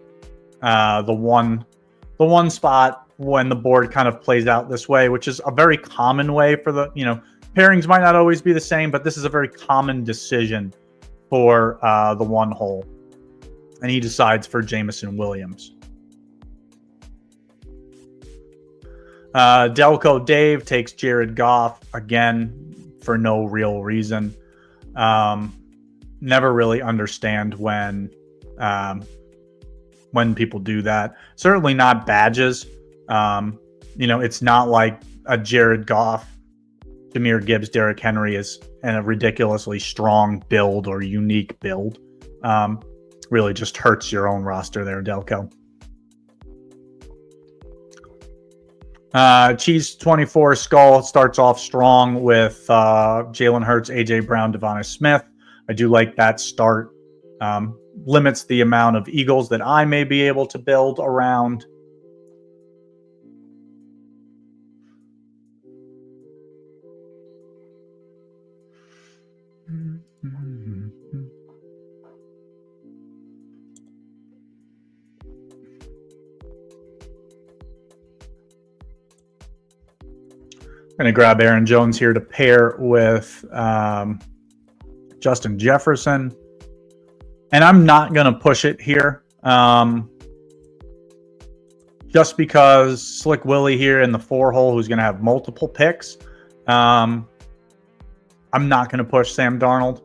the one spot when the board kind of plays out this way, which is a very common way for the pairings might not always be the same, but this is a very common decision for the 1 hole, and he decides for Jameson Williams. Delco Dave takes Jared Goff again for no real reason. Never really understand when when people do that. Certainly not badges. It's not like a Jared Goff, Jahmyr Gibbs, Derrick Henry is in a ridiculously strong build or unique build. Really just hurts your own roster there, Delco. Cheese 24 Skull starts off strong with Jalen Hurts, AJ Brown, Devonta Smith. I do like that start. Limits the amount of Eagles that I may be able to build around. I'm going to grab Aaron Jones here to pair with Justin Jefferson. And I'm not going to push it here. Just because Slick Willie here in the 4-hole, who's going to have multiple picks. I'm not going to push Sam Darnold.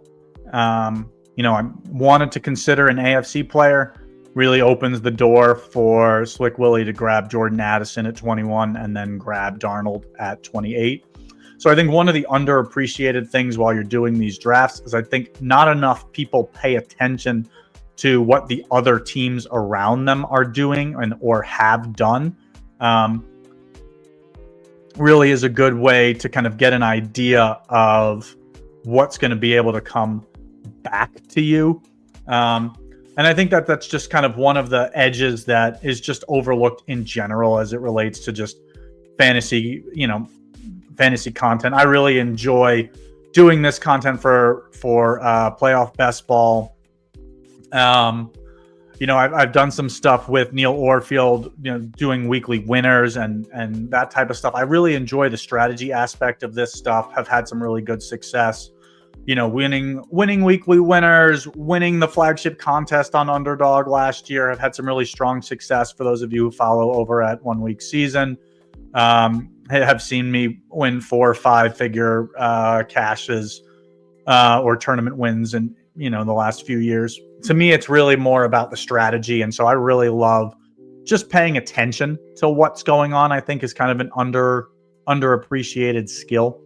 I wanted to consider an AFC player. Really opens the door for Slick Willie to grab Jordan Addison at 21 and then grab Darnold at 28. So I think one of the underappreciated things while you're doing these drafts is I think not enough people pay attention to what the other teams around them are doing or have done. Really is a good way to kind of get an idea of what's going to be able to come back to you. And I think that that's just kind of one of the edges that is just overlooked in general as it relates to just fantasy content. I really enjoy doing this content for playoff best ball. I've done some stuff with Neil Orfield, doing weekly winners and that type of stuff. I really enjoy the strategy aspect of this stuff. Have had some really good success. Winning weekly winners, winning the flagship contest on Underdog last year. I've had some really strong success for those of you who follow over at 1 Week Season. Have seen me win 4 or 5 figure cashes or tournament wins in the last few years. To me, it's really more about the strategy, and so I really love just paying attention to what's going on. I think is kind of an underappreciated skill.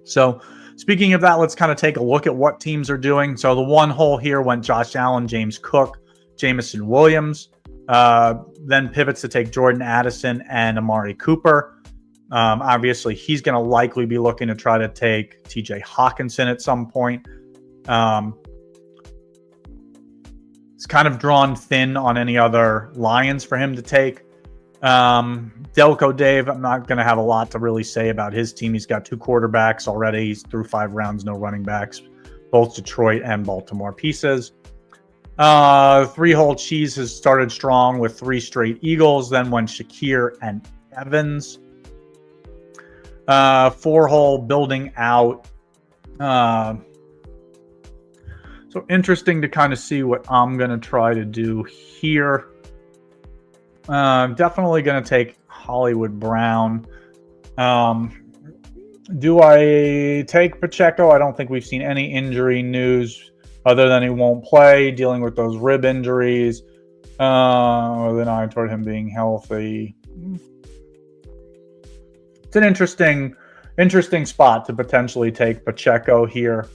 So speaking of that, let's kind of take a look at what teams are doing. So the 1 hole here went Josh Allen, James Cook, Jameson Williams, then pivots to take Jordan Addison and Amari Cooper. Obviously, he's going to likely be looking to try to take TJ Hawkinson at some point. It's kind of drawn thin on any other Lions for him to take. Delco Dave, I'm not going to have a lot to really say about his team. He's got 2 quarterbacks already. He's through 5 rounds, no running backs, both Detroit and Baltimore pieces. 3-hole Cheese has started strong with 3 straight Eagles, then went Shakir and Evans. 4-hole building out. So interesting to kind of see what I'm going to try to do here. Definitely going to take Hollywood Brown. Do I take Pacheco? I don't think we've seen any injury news other than he won't play, dealing with those rib injuries. With an eye toward him being healthy. It's an interesting spot to potentially take Pacheco here.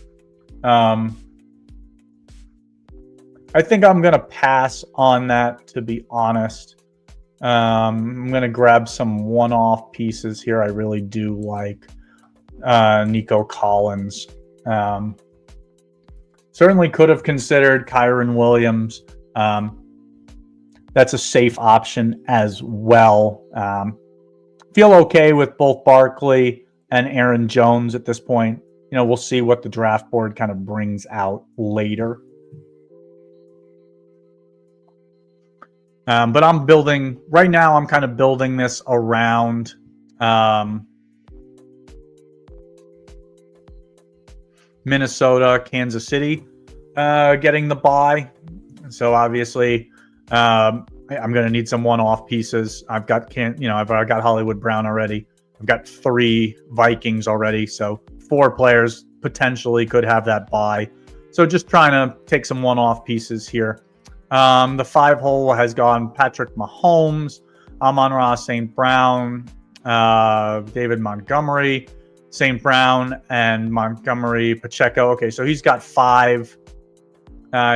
I think I'm going to pass on that, to be honest. I'm going to grab some one-off pieces here. I really do like Nico Collins. Certainly could have considered Kyron Williams. That's a safe option as well. Feel okay with both Barkley and Aaron Jones at this point. We'll see what the draft board kind of brings out later. But I'm building right now. I'm kind of building this around Minnesota, Kansas City getting the bye. So obviously, I'm going to need some one-off pieces. I've got Hollywood Brown already. I've got 3 Vikings already. So 4 players potentially could have that bye. So just trying to take some one-off pieces here. The 5 hole has gone Patrick Mahomes, Amon-Ra St. Brown, David Montgomery, St. Brown, and Montgomery Pacheco. Okay, so he's got 5.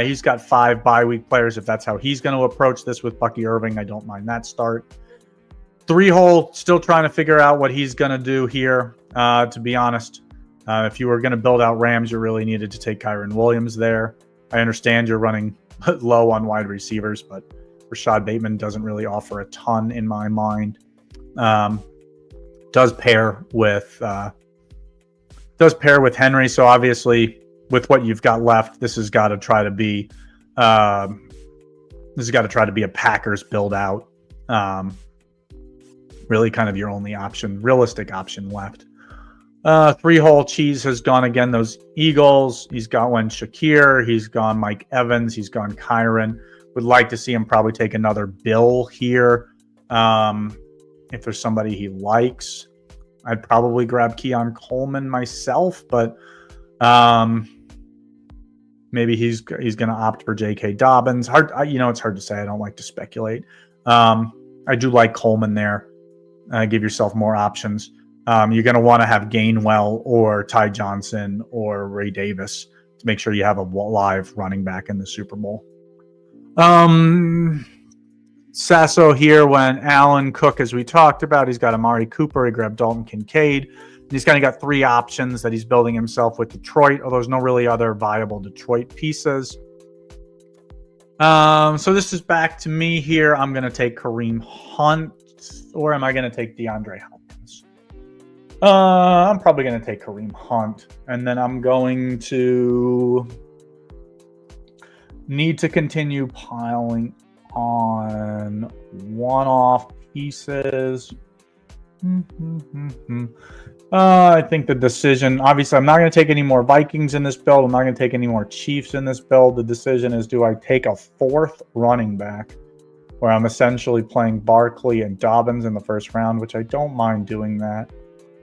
He's got 5 bye week players. If that's how he's going to approach this with Bucky Irving, I don't mind that start. 3 hole, still trying to figure out what he's going to do here. To be honest, if you were going to build out Rams, you really needed to take Kyron Williams there. I understand you're running low on wide receivers, but Rashad Bateman doesn't really offer a ton in my mind. Does pair with Henry, so obviously with what you've got left, this has got to try to be a Packers build out. Really kind of your only realistic option left. 3 hole Cheese has gone again. Those Eagles. He's got one Shakir. He's gone Mike Evans. He's gone Kyron. Would like to see him probably take another Bill here. If there's somebody he likes, I'd probably grab Keon Coleman myself, but maybe he's going to opt for J.K. Dobbins. It's hard to say. I don't like to speculate. I do like Coleman there. Give yourself more options. You're going to want to have Gainwell or Ty Johnson or Ray Davis to make sure you have a live running back in the Super Bowl. Sasso here went Allen Cook, as we talked about. He's got Amari Cooper. He grabbed Dalton Kincaid. He's kind of got 3 options that he's building himself with Detroit, although there's no really other viable Detroit pieces. So this is back to me here. I'm going to take Kareem Hunt, or am I going to take DeAndre Hopkins? I'm probably going to take Kareem Hunt, and then I'm going to need to continue piling on one-off pieces. I think the decision, obviously, I'm not going to take any more Vikings in this build. I'm not going to take any more Chiefs in this build. The decision is, do I take a 4th running back where I'm essentially playing Barkley and Dobbins in the first round, which I don't mind doing that.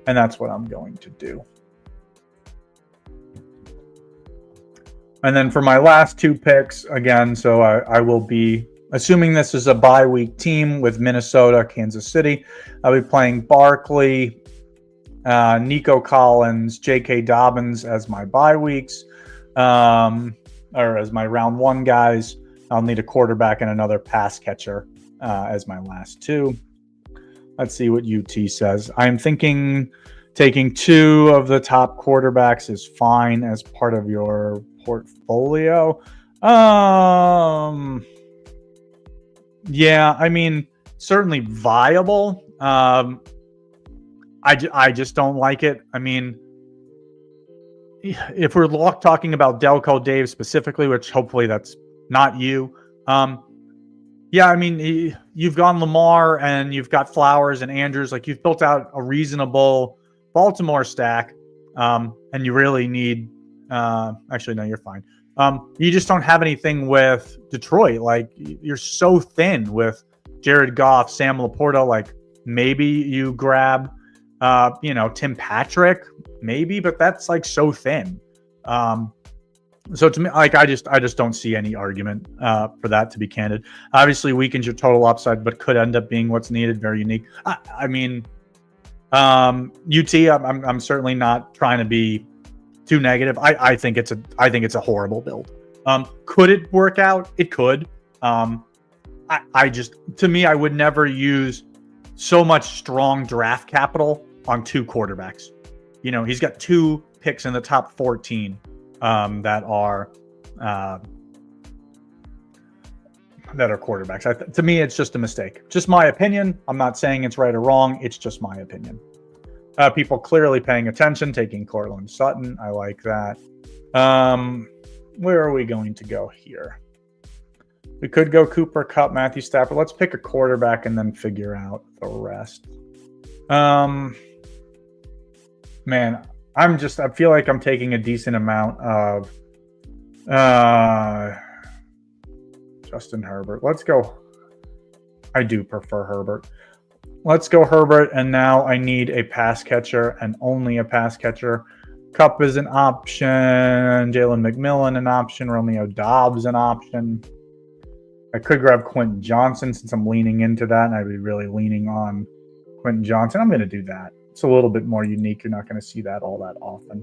And that's what I'm going to do. And then for my last 2 picks, again, so I will be, assuming this is a bye week team with Minnesota, Kansas City, I'll be playing Barkley, Nico Collins, J.K. Dobbins as my bye weeks, or as my round 1 guys. I'll need a quarterback and another pass catcher as my last 2. Let's see what UT says. I'm thinking taking 2 of the top quarterbacks is fine as part of your portfolio. Yeah, I mean, certainly viable. I just don't like it. I mean, if we're talking about Delco Dave specifically, which hopefully that's not you. Yeah, I mean, you've gone Lamar and you've got Flowers and Andrews. Like, you've built out a reasonable Baltimore stack, and you really need. Actually, no, you're fine. You just don't have anything with Detroit. Like, you're so thin with Jared Goff, Sam Laporta. Like, maybe you grab, Tim Patrick, maybe, but that's like so thin. So to me, like, I just don't see any argument for that, to be candid. Obviously weakens your total upside, but could end up being what's needed. Very unique. I mean, UT, I'm certainly not trying to be too negative. I think it's a horrible build. Could it work out? It could. I just, to me, I would never use so much strong draft capital on 2 quarterbacks. He's got 2 picks in the top 14 that are quarterbacks. To me, it's just a mistake. Just my opinion. I'm not saying it's right or wrong. It's just my opinion. People clearly paying attention, taking Cortland Sutton. I like that. Where are we going to go here? We could go Cooper Kupp, Matthew Stafford. Let's pick a quarterback and then figure out the rest. Man, I feel like I'm taking a decent amount of Justin Herbert. Let's go. I do prefer Herbert. Let's go Herbert, and now I need a pass catcher and only a pass catcher. Kupp is an option. Jalen McMillan an option. Romeo Doubs an option. I could grab Quentin Johnson since I'm leaning into that, and I'd be really leaning on Quentin Johnson. I'm going to do that. It's a little bit more unique. You're not going to see that all that often.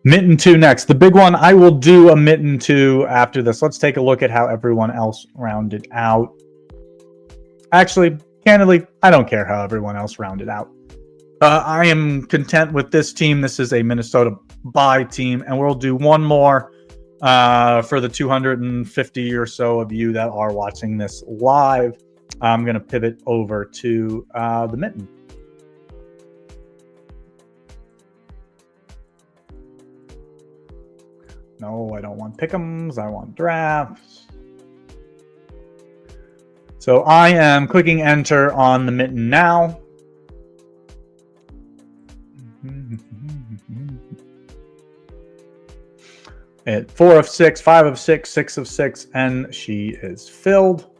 Mitten 2 next. The big one, I will do a Mitten 2 after this. Let's take a look at how everyone else rounded out. Actually, candidly, I don't care how everyone else rounded out. I am content with this team. This is a Minnesota bye team, and we'll do one more for the 250 or so of you that are watching this live. I'm going to pivot over to the Mitten. No, I don't want pick'ems. I want drafts. So I am clicking enter on the Mitten now. At 4 of 6, 5 of 6, 6 of 6, and she is filled.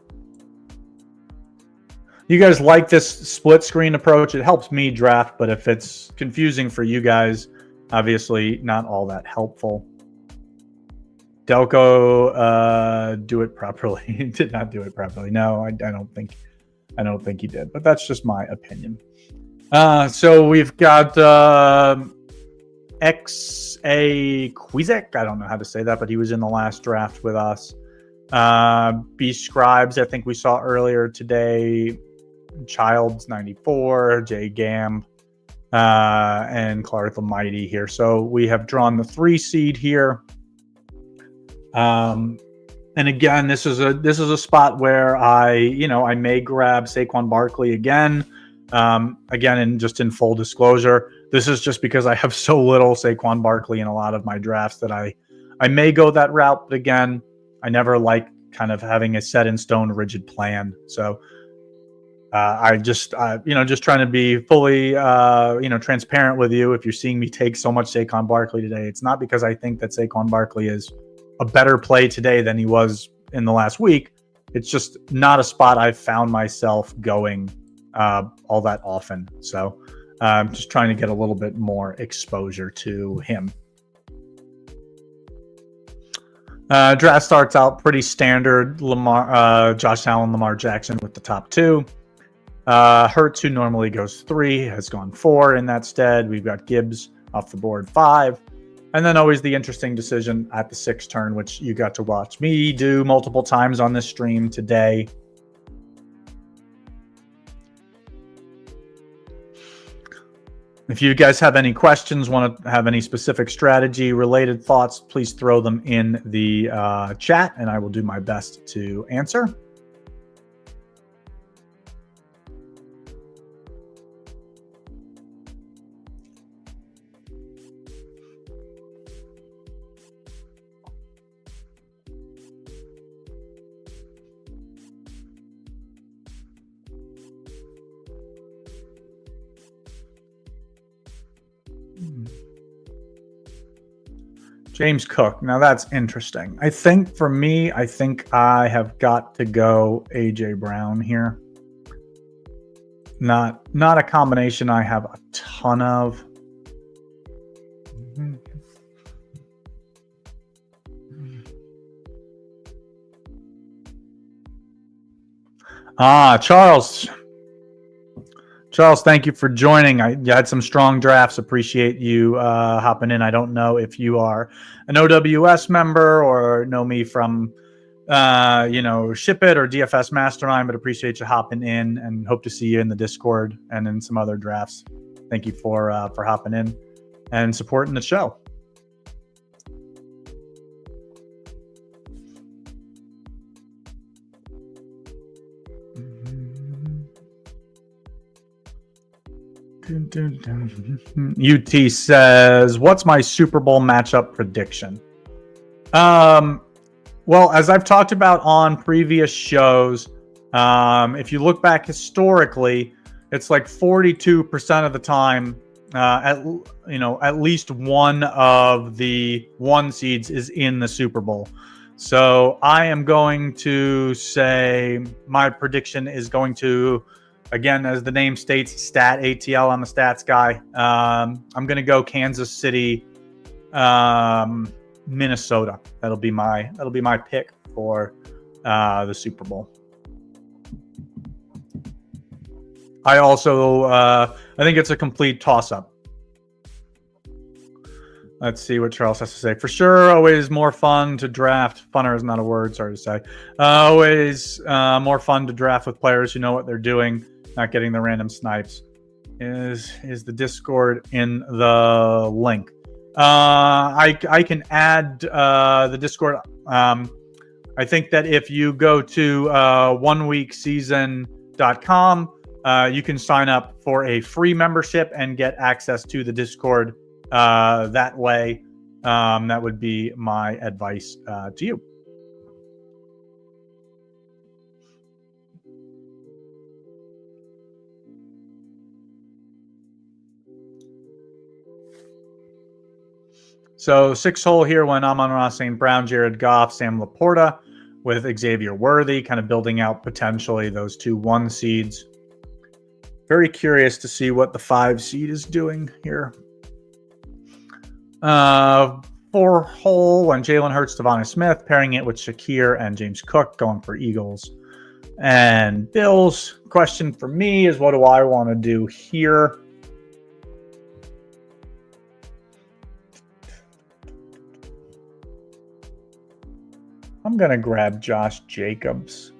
You guys like this split screen approach? It helps me draft, but if it's confusing for you guys, obviously not all that helpful. Delco do it properly. He did not do it properly. No, I don't think he did, but that's just my opinion. So we've got X.A. Quizek. I don't know how to say that, but he was in the last draft with us. B Scribes, I think we saw earlier today. Childs 94, J Gamb, and Clark the Mighty here. So we have drawn the 3 seed here. And again, this is a spot where I may grab Saquon Barkley again. Again, and just in full disclosure, this is just because I have so little Saquon Barkley in a lot of my drafts that I may go that route. But again, I never like kind of having a set in stone rigid plan. So I just trying to be fully transparent with you. If you're seeing me take so much Saquon Barkley today, it's not because I think that Saquon Barkley is a better play today than he was in the last week. It's just not a spot I've found myself going all that often. So I'm just trying to get a little bit more exposure to him. Draft starts out pretty standard. Josh Allen, Lamar Jackson with the top 2. Hurts, who normally goes 3, has gone 4 in that stead. We've got Gibbs off the board 5. And then always the interesting decision at the 6th turn, which you got to watch me do multiple times on this stream today. If you guys have any questions, want to have any specific strategy related thoughts, please throw them in the chat and I will do my best to answer. James Cook. Now that's interesting. I think for me, I have got to go AJ Brown here. Not a combination I have a ton of. Charles. Charles, thank you for joining. You had some strong drafts. Appreciate you hopping in. I don't know if you are an OWS member or know me from, Ship It or DFS Mastermind, but appreciate you hopping in and hope to see you in the Discord and in some other drafts. Thank you for hopping in and supporting the show. UT says, what's my Super Bowl matchup prediction? Well, as I've talked about on previous shows, if you look back historically, it's like 42% of the time, at least one of the 1 seeds is in the Super Bowl. So I am going to say my prediction is going to Again, as the name states, StatATL. I'm a stats guy. I'm going to go Kansas City, Minnesota. That'll be my pick for the Super Bowl. I also I think it's a complete toss-up. Let's see what Charles has to say. For sure, always more fun to draft. Funner is not a word, sorry to say. Always more fun to draft with players who know what they're doing, not getting the random snipes. Is the Discord in the link? I can add the Discord. I think that if you go to oneweekseason.com, you can sign up for a free membership and get access to the Discord that way. That would be my advice to you. So 6-hole here when Amon-Ra St. Brown, Jared Goff, Sam Laporta with Xavier Worthy, kind of building out potentially those 2 1 seeds. Very curious to see what the 5 seed is doing here. 4-hole when Jalen Hurts, Devonta Smith, pairing it with Shakir and James Cook, going for Eagles and Bills. Question for me is, what do I want to do here? I'm going to grab Josh Jacobs.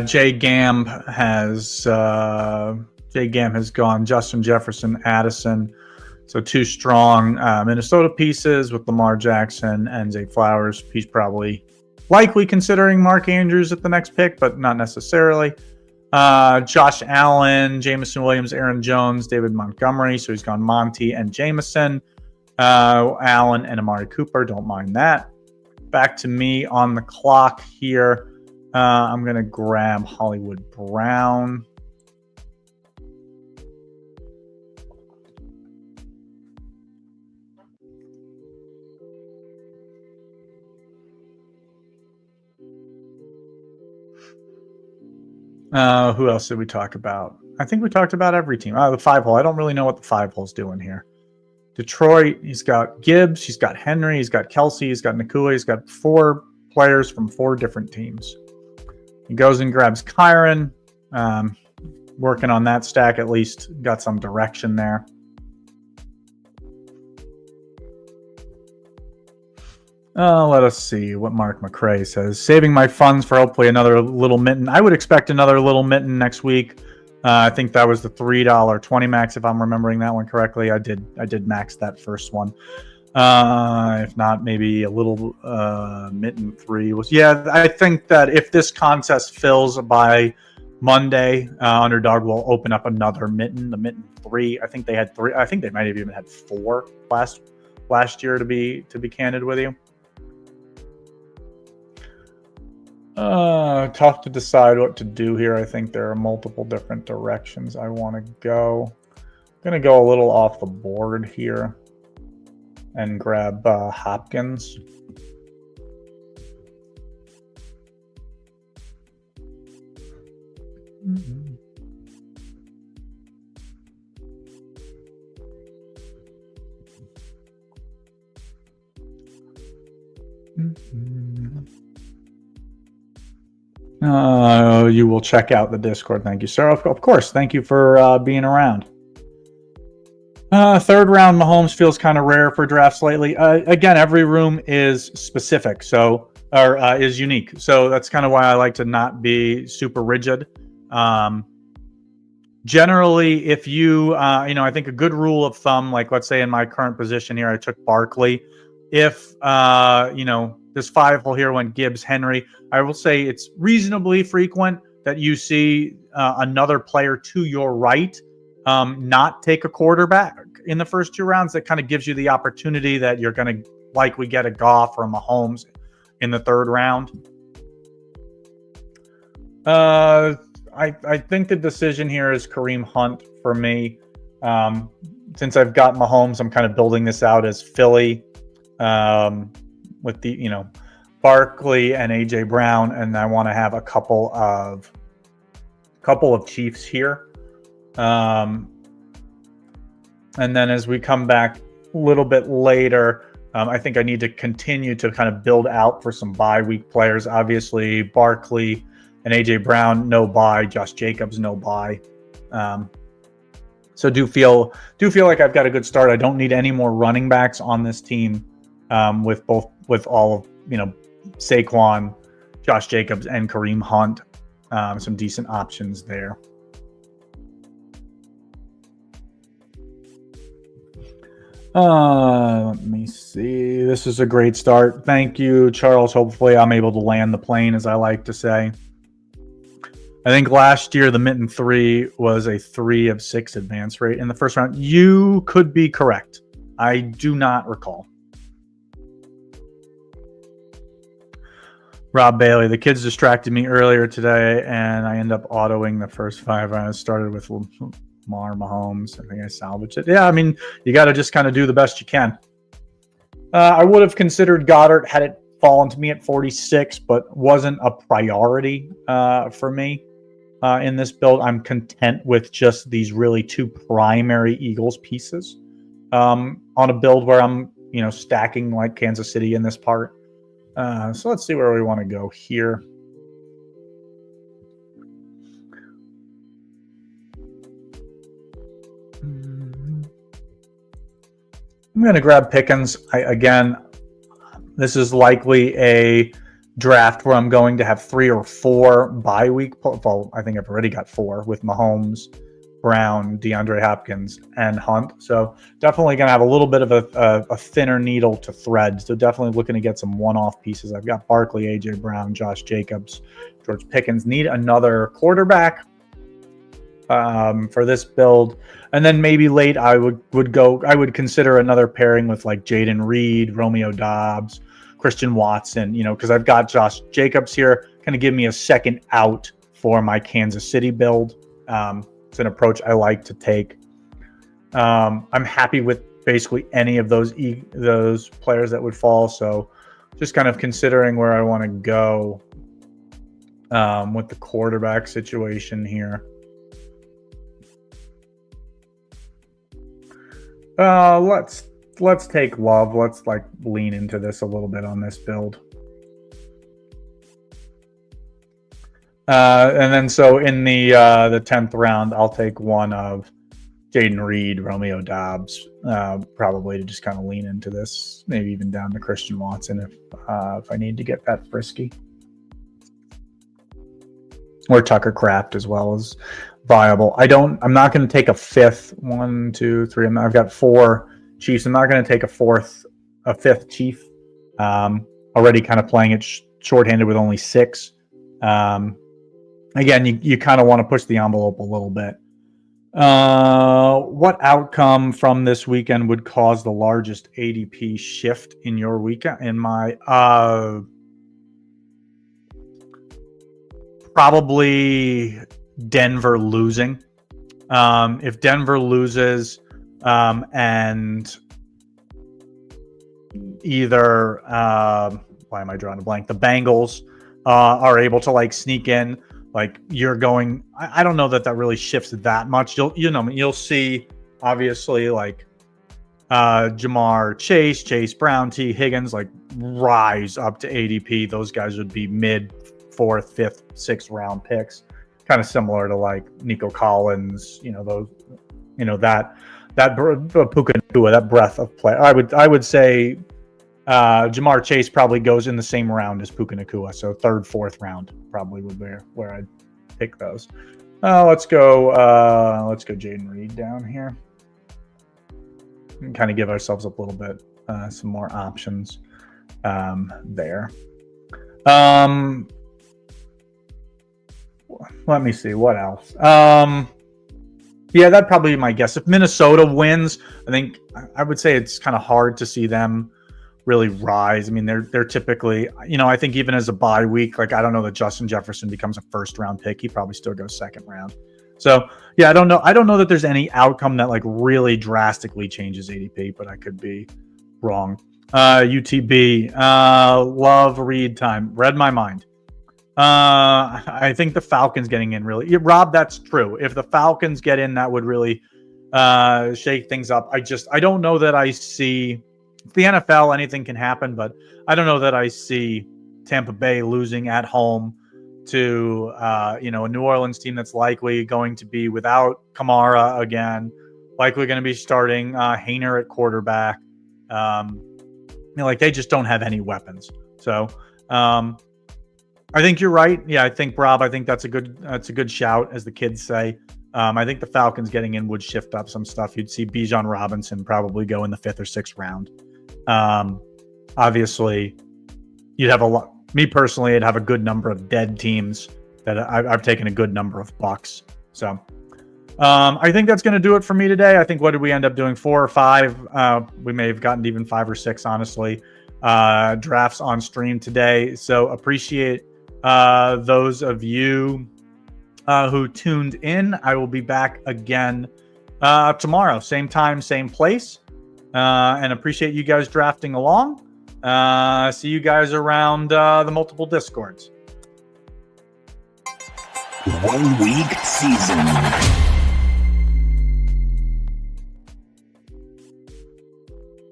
Jay Gam has gone. Justin Jefferson, Addison. So 2 strong Minnesota pieces with Lamar Jackson and Zay Flowers. He's probably likely considering Mark Andrews at the next pick, but not necessarily. Josh Allen, Jameson Williams, Aaron Jones, David Montgomery. So he's gone Monty and Jameson. Allen and Amari Cooper. Don't mind that. Back to me on the clock here. I'm going to grab Hollywood Brown. Who else did we talk about? I think we talked about every team. The 5-hole. I don't really know what the 5-hole's doing here. Detroit, he's got Gibbs, he's got Henry, he's got Kelsey, he's got Nakua, he's got 4 players from 4 different teams. He goes and grabs Kyron. Working on that stack, at least got some direction there. Let us see what Mark McCray says. Saving my funds for hopefully another Little Mitten. I would expect another Little Mitten next week. I think that was the $3.20 max, if I'm remembering that one correctly. I did max that first one. If not, maybe a little Mitten 3 was. Yeah, I think that if this contest fills by Monday, Underdog will open up another Mitten, the Mitten 3. I think they had 3. I think they might have even had 4 last year, to be candid with you. Tough to decide what to do here. I think there are multiple different directions I want to go. I'm going to go a little off the board here and grab Hopkins. Mm-hmm. You will check out the Discord. Thank you, sir. Of course. Thank you for being around. Third round, Mahomes feels kind of rare for drafts lately. Again, every room is specific, is unique. So that's kind of why I like to not be super rigid. Generally, if you, I think a good rule of thumb, like let's say in my current position here, I took Barkley. If, this 5-hole here went Gibbs, Henry, I will say it's reasonably frequent that you see another player to your right not take a quarterback in the first 2 rounds. That kind of gives you the opportunity that you're going to likely get a Goff or a Mahomes in the 3rd round. I think the decision here is Kareem Hunt for me. Since I've got Mahomes, I'm kind of building this out as Philly with the, Barkley and AJ Brown, and I want to have a couple of Chiefs here. And then as we come back a little bit later, I think I need to continue to kind of build out for some bye week players. Obviously, Barkley and AJ Brown, no bye. Josh Jacobs, no bye. So do feel like I've got a good start. I don't need any more running backs on this team with all of Saquon, Josh Jacobs, and Kareem Hunt. Some decent options there. Let me see. This is a great start. Thank you, Charles. Hopefully I'm able to land the plane, as I like to say. I think last year the Mitten 3 was a 3 of 6 advance rate in the first round. You could be correct. I do not recall. Rob Bailey, the kids distracted me earlier today, and I end up autoing the first 5 rounds. Started with Lamar, Mahomes. I think I salvaged it. Yeah, I mean, you got to just kind of do the best you can. I would have considered Goddard had it fallen to me at 46, but wasn't a priority for me in this build. I'm content with just these really 2 primary Eagles pieces on a build where I'm, stacking like Kansas City in this part. So let's see where we want to go here. I'm going to grab Pickens. Again, this is likely a draft where I'm going to have 3 or 4 bye week. Well, I think I've already got 4 with Mahomes, Brown, DeAndre Hopkins, and Hunt. So definitely going to have a little bit of a thinner needle to thread. So definitely looking to get some one-off pieces. I've got Barkley, AJ Brown, Josh Jacobs, George Pickens. Need another quarterback for this build. And then maybe late I would consider another pairing with like Jaden Reed, Romeo Dobbs, Christian Watson, because I've got Josh Jacobs here, kind of give me a second out for my Kansas City build. It's an approach I like to take. I'm happy with basically any of those players that would fall. So just kind of considering where I want to go with the quarterback situation here. Let's take Love. Let's lean into this a little bit on this build. And then so in the 10th round, I'll take one of Jaden Reed, Romeo Dobbs, probably to just kind of lean into this, maybe even down to Christian Watson if I need to get that frisky. Or Tucker Kraft as well as viable. I'm not going to take a 5th. 1, 2, 3. I've got 4 Chiefs. I'm not going to take a 5th Chief. Already kind of playing it shorthanded with only 6. Again, you kind of want to push the envelope a little bit. What outcome from this weekend would cause the largest ADP shift in your weekend? In my probably Denver losing. If Denver loses and either why am I drawing a blank? The Bengals are able to sneak in. You're going. I don't know that really shifts that much. You'll see obviously Jamar Chase Brown, T Higgins rise up to ADP. Those guys would be mid 4th, 5th, 6th round picks, kind of similar to Nico Collins. That Puka Nacua, that breadth of play. I would say Jamar Chase probably goes in the same round as Puka Nacua, so 3rd, 4th round probably would be where I'd pick those. Let's go Jaden Reed down here and kind of give ourselves a little bit some more options there. Let me see what else. Yeah, that'd probably be my guess. If Minnesota wins, I think I would say it's kind of hard to see them really rise. I mean, they're typically, I think even as a bye week, like I don't know that Justin Jefferson becomes a first round pick. He probably still goes second round. So yeah, I don't know. I don't know that there's any outcome that like really drastically changes ADP, but I could be wrong. UTB, love read time. Read my mind. I think the Falcons getting in really, Rob, that's true. If the Falcons get in, that would really shake things up. I don't know that I see the NFL. Anything can happen, but I don't know that I see Tampa Bay losing at home to a New Orleans team that's likely going to be without Kamara again, likely going to be starting Hainer at quarterback. Like they just don't have any weapons. So I think you're right. Yeah, I think Rob. I think that's a good shout, as the kids say. I think the Falcons getting in would shift up some stuff. You'd see Bijan Robinson probably go in the 5th or 6th round. Obviously, you'd have a lot. Me personally, I'd have a good number of dead teams that I've taken a good number of bucks. So I think that's going to do it for me today. I think what did we end up doing? 4 or 5. We may have gotten even 5 or 6, honestly. Drafts on stream today. So appreciate those of you who tuned in. I will be back again tomorrow, same time, same place, and appreciate you guys drafting along. See you guys around the multiple discords.
1 week season.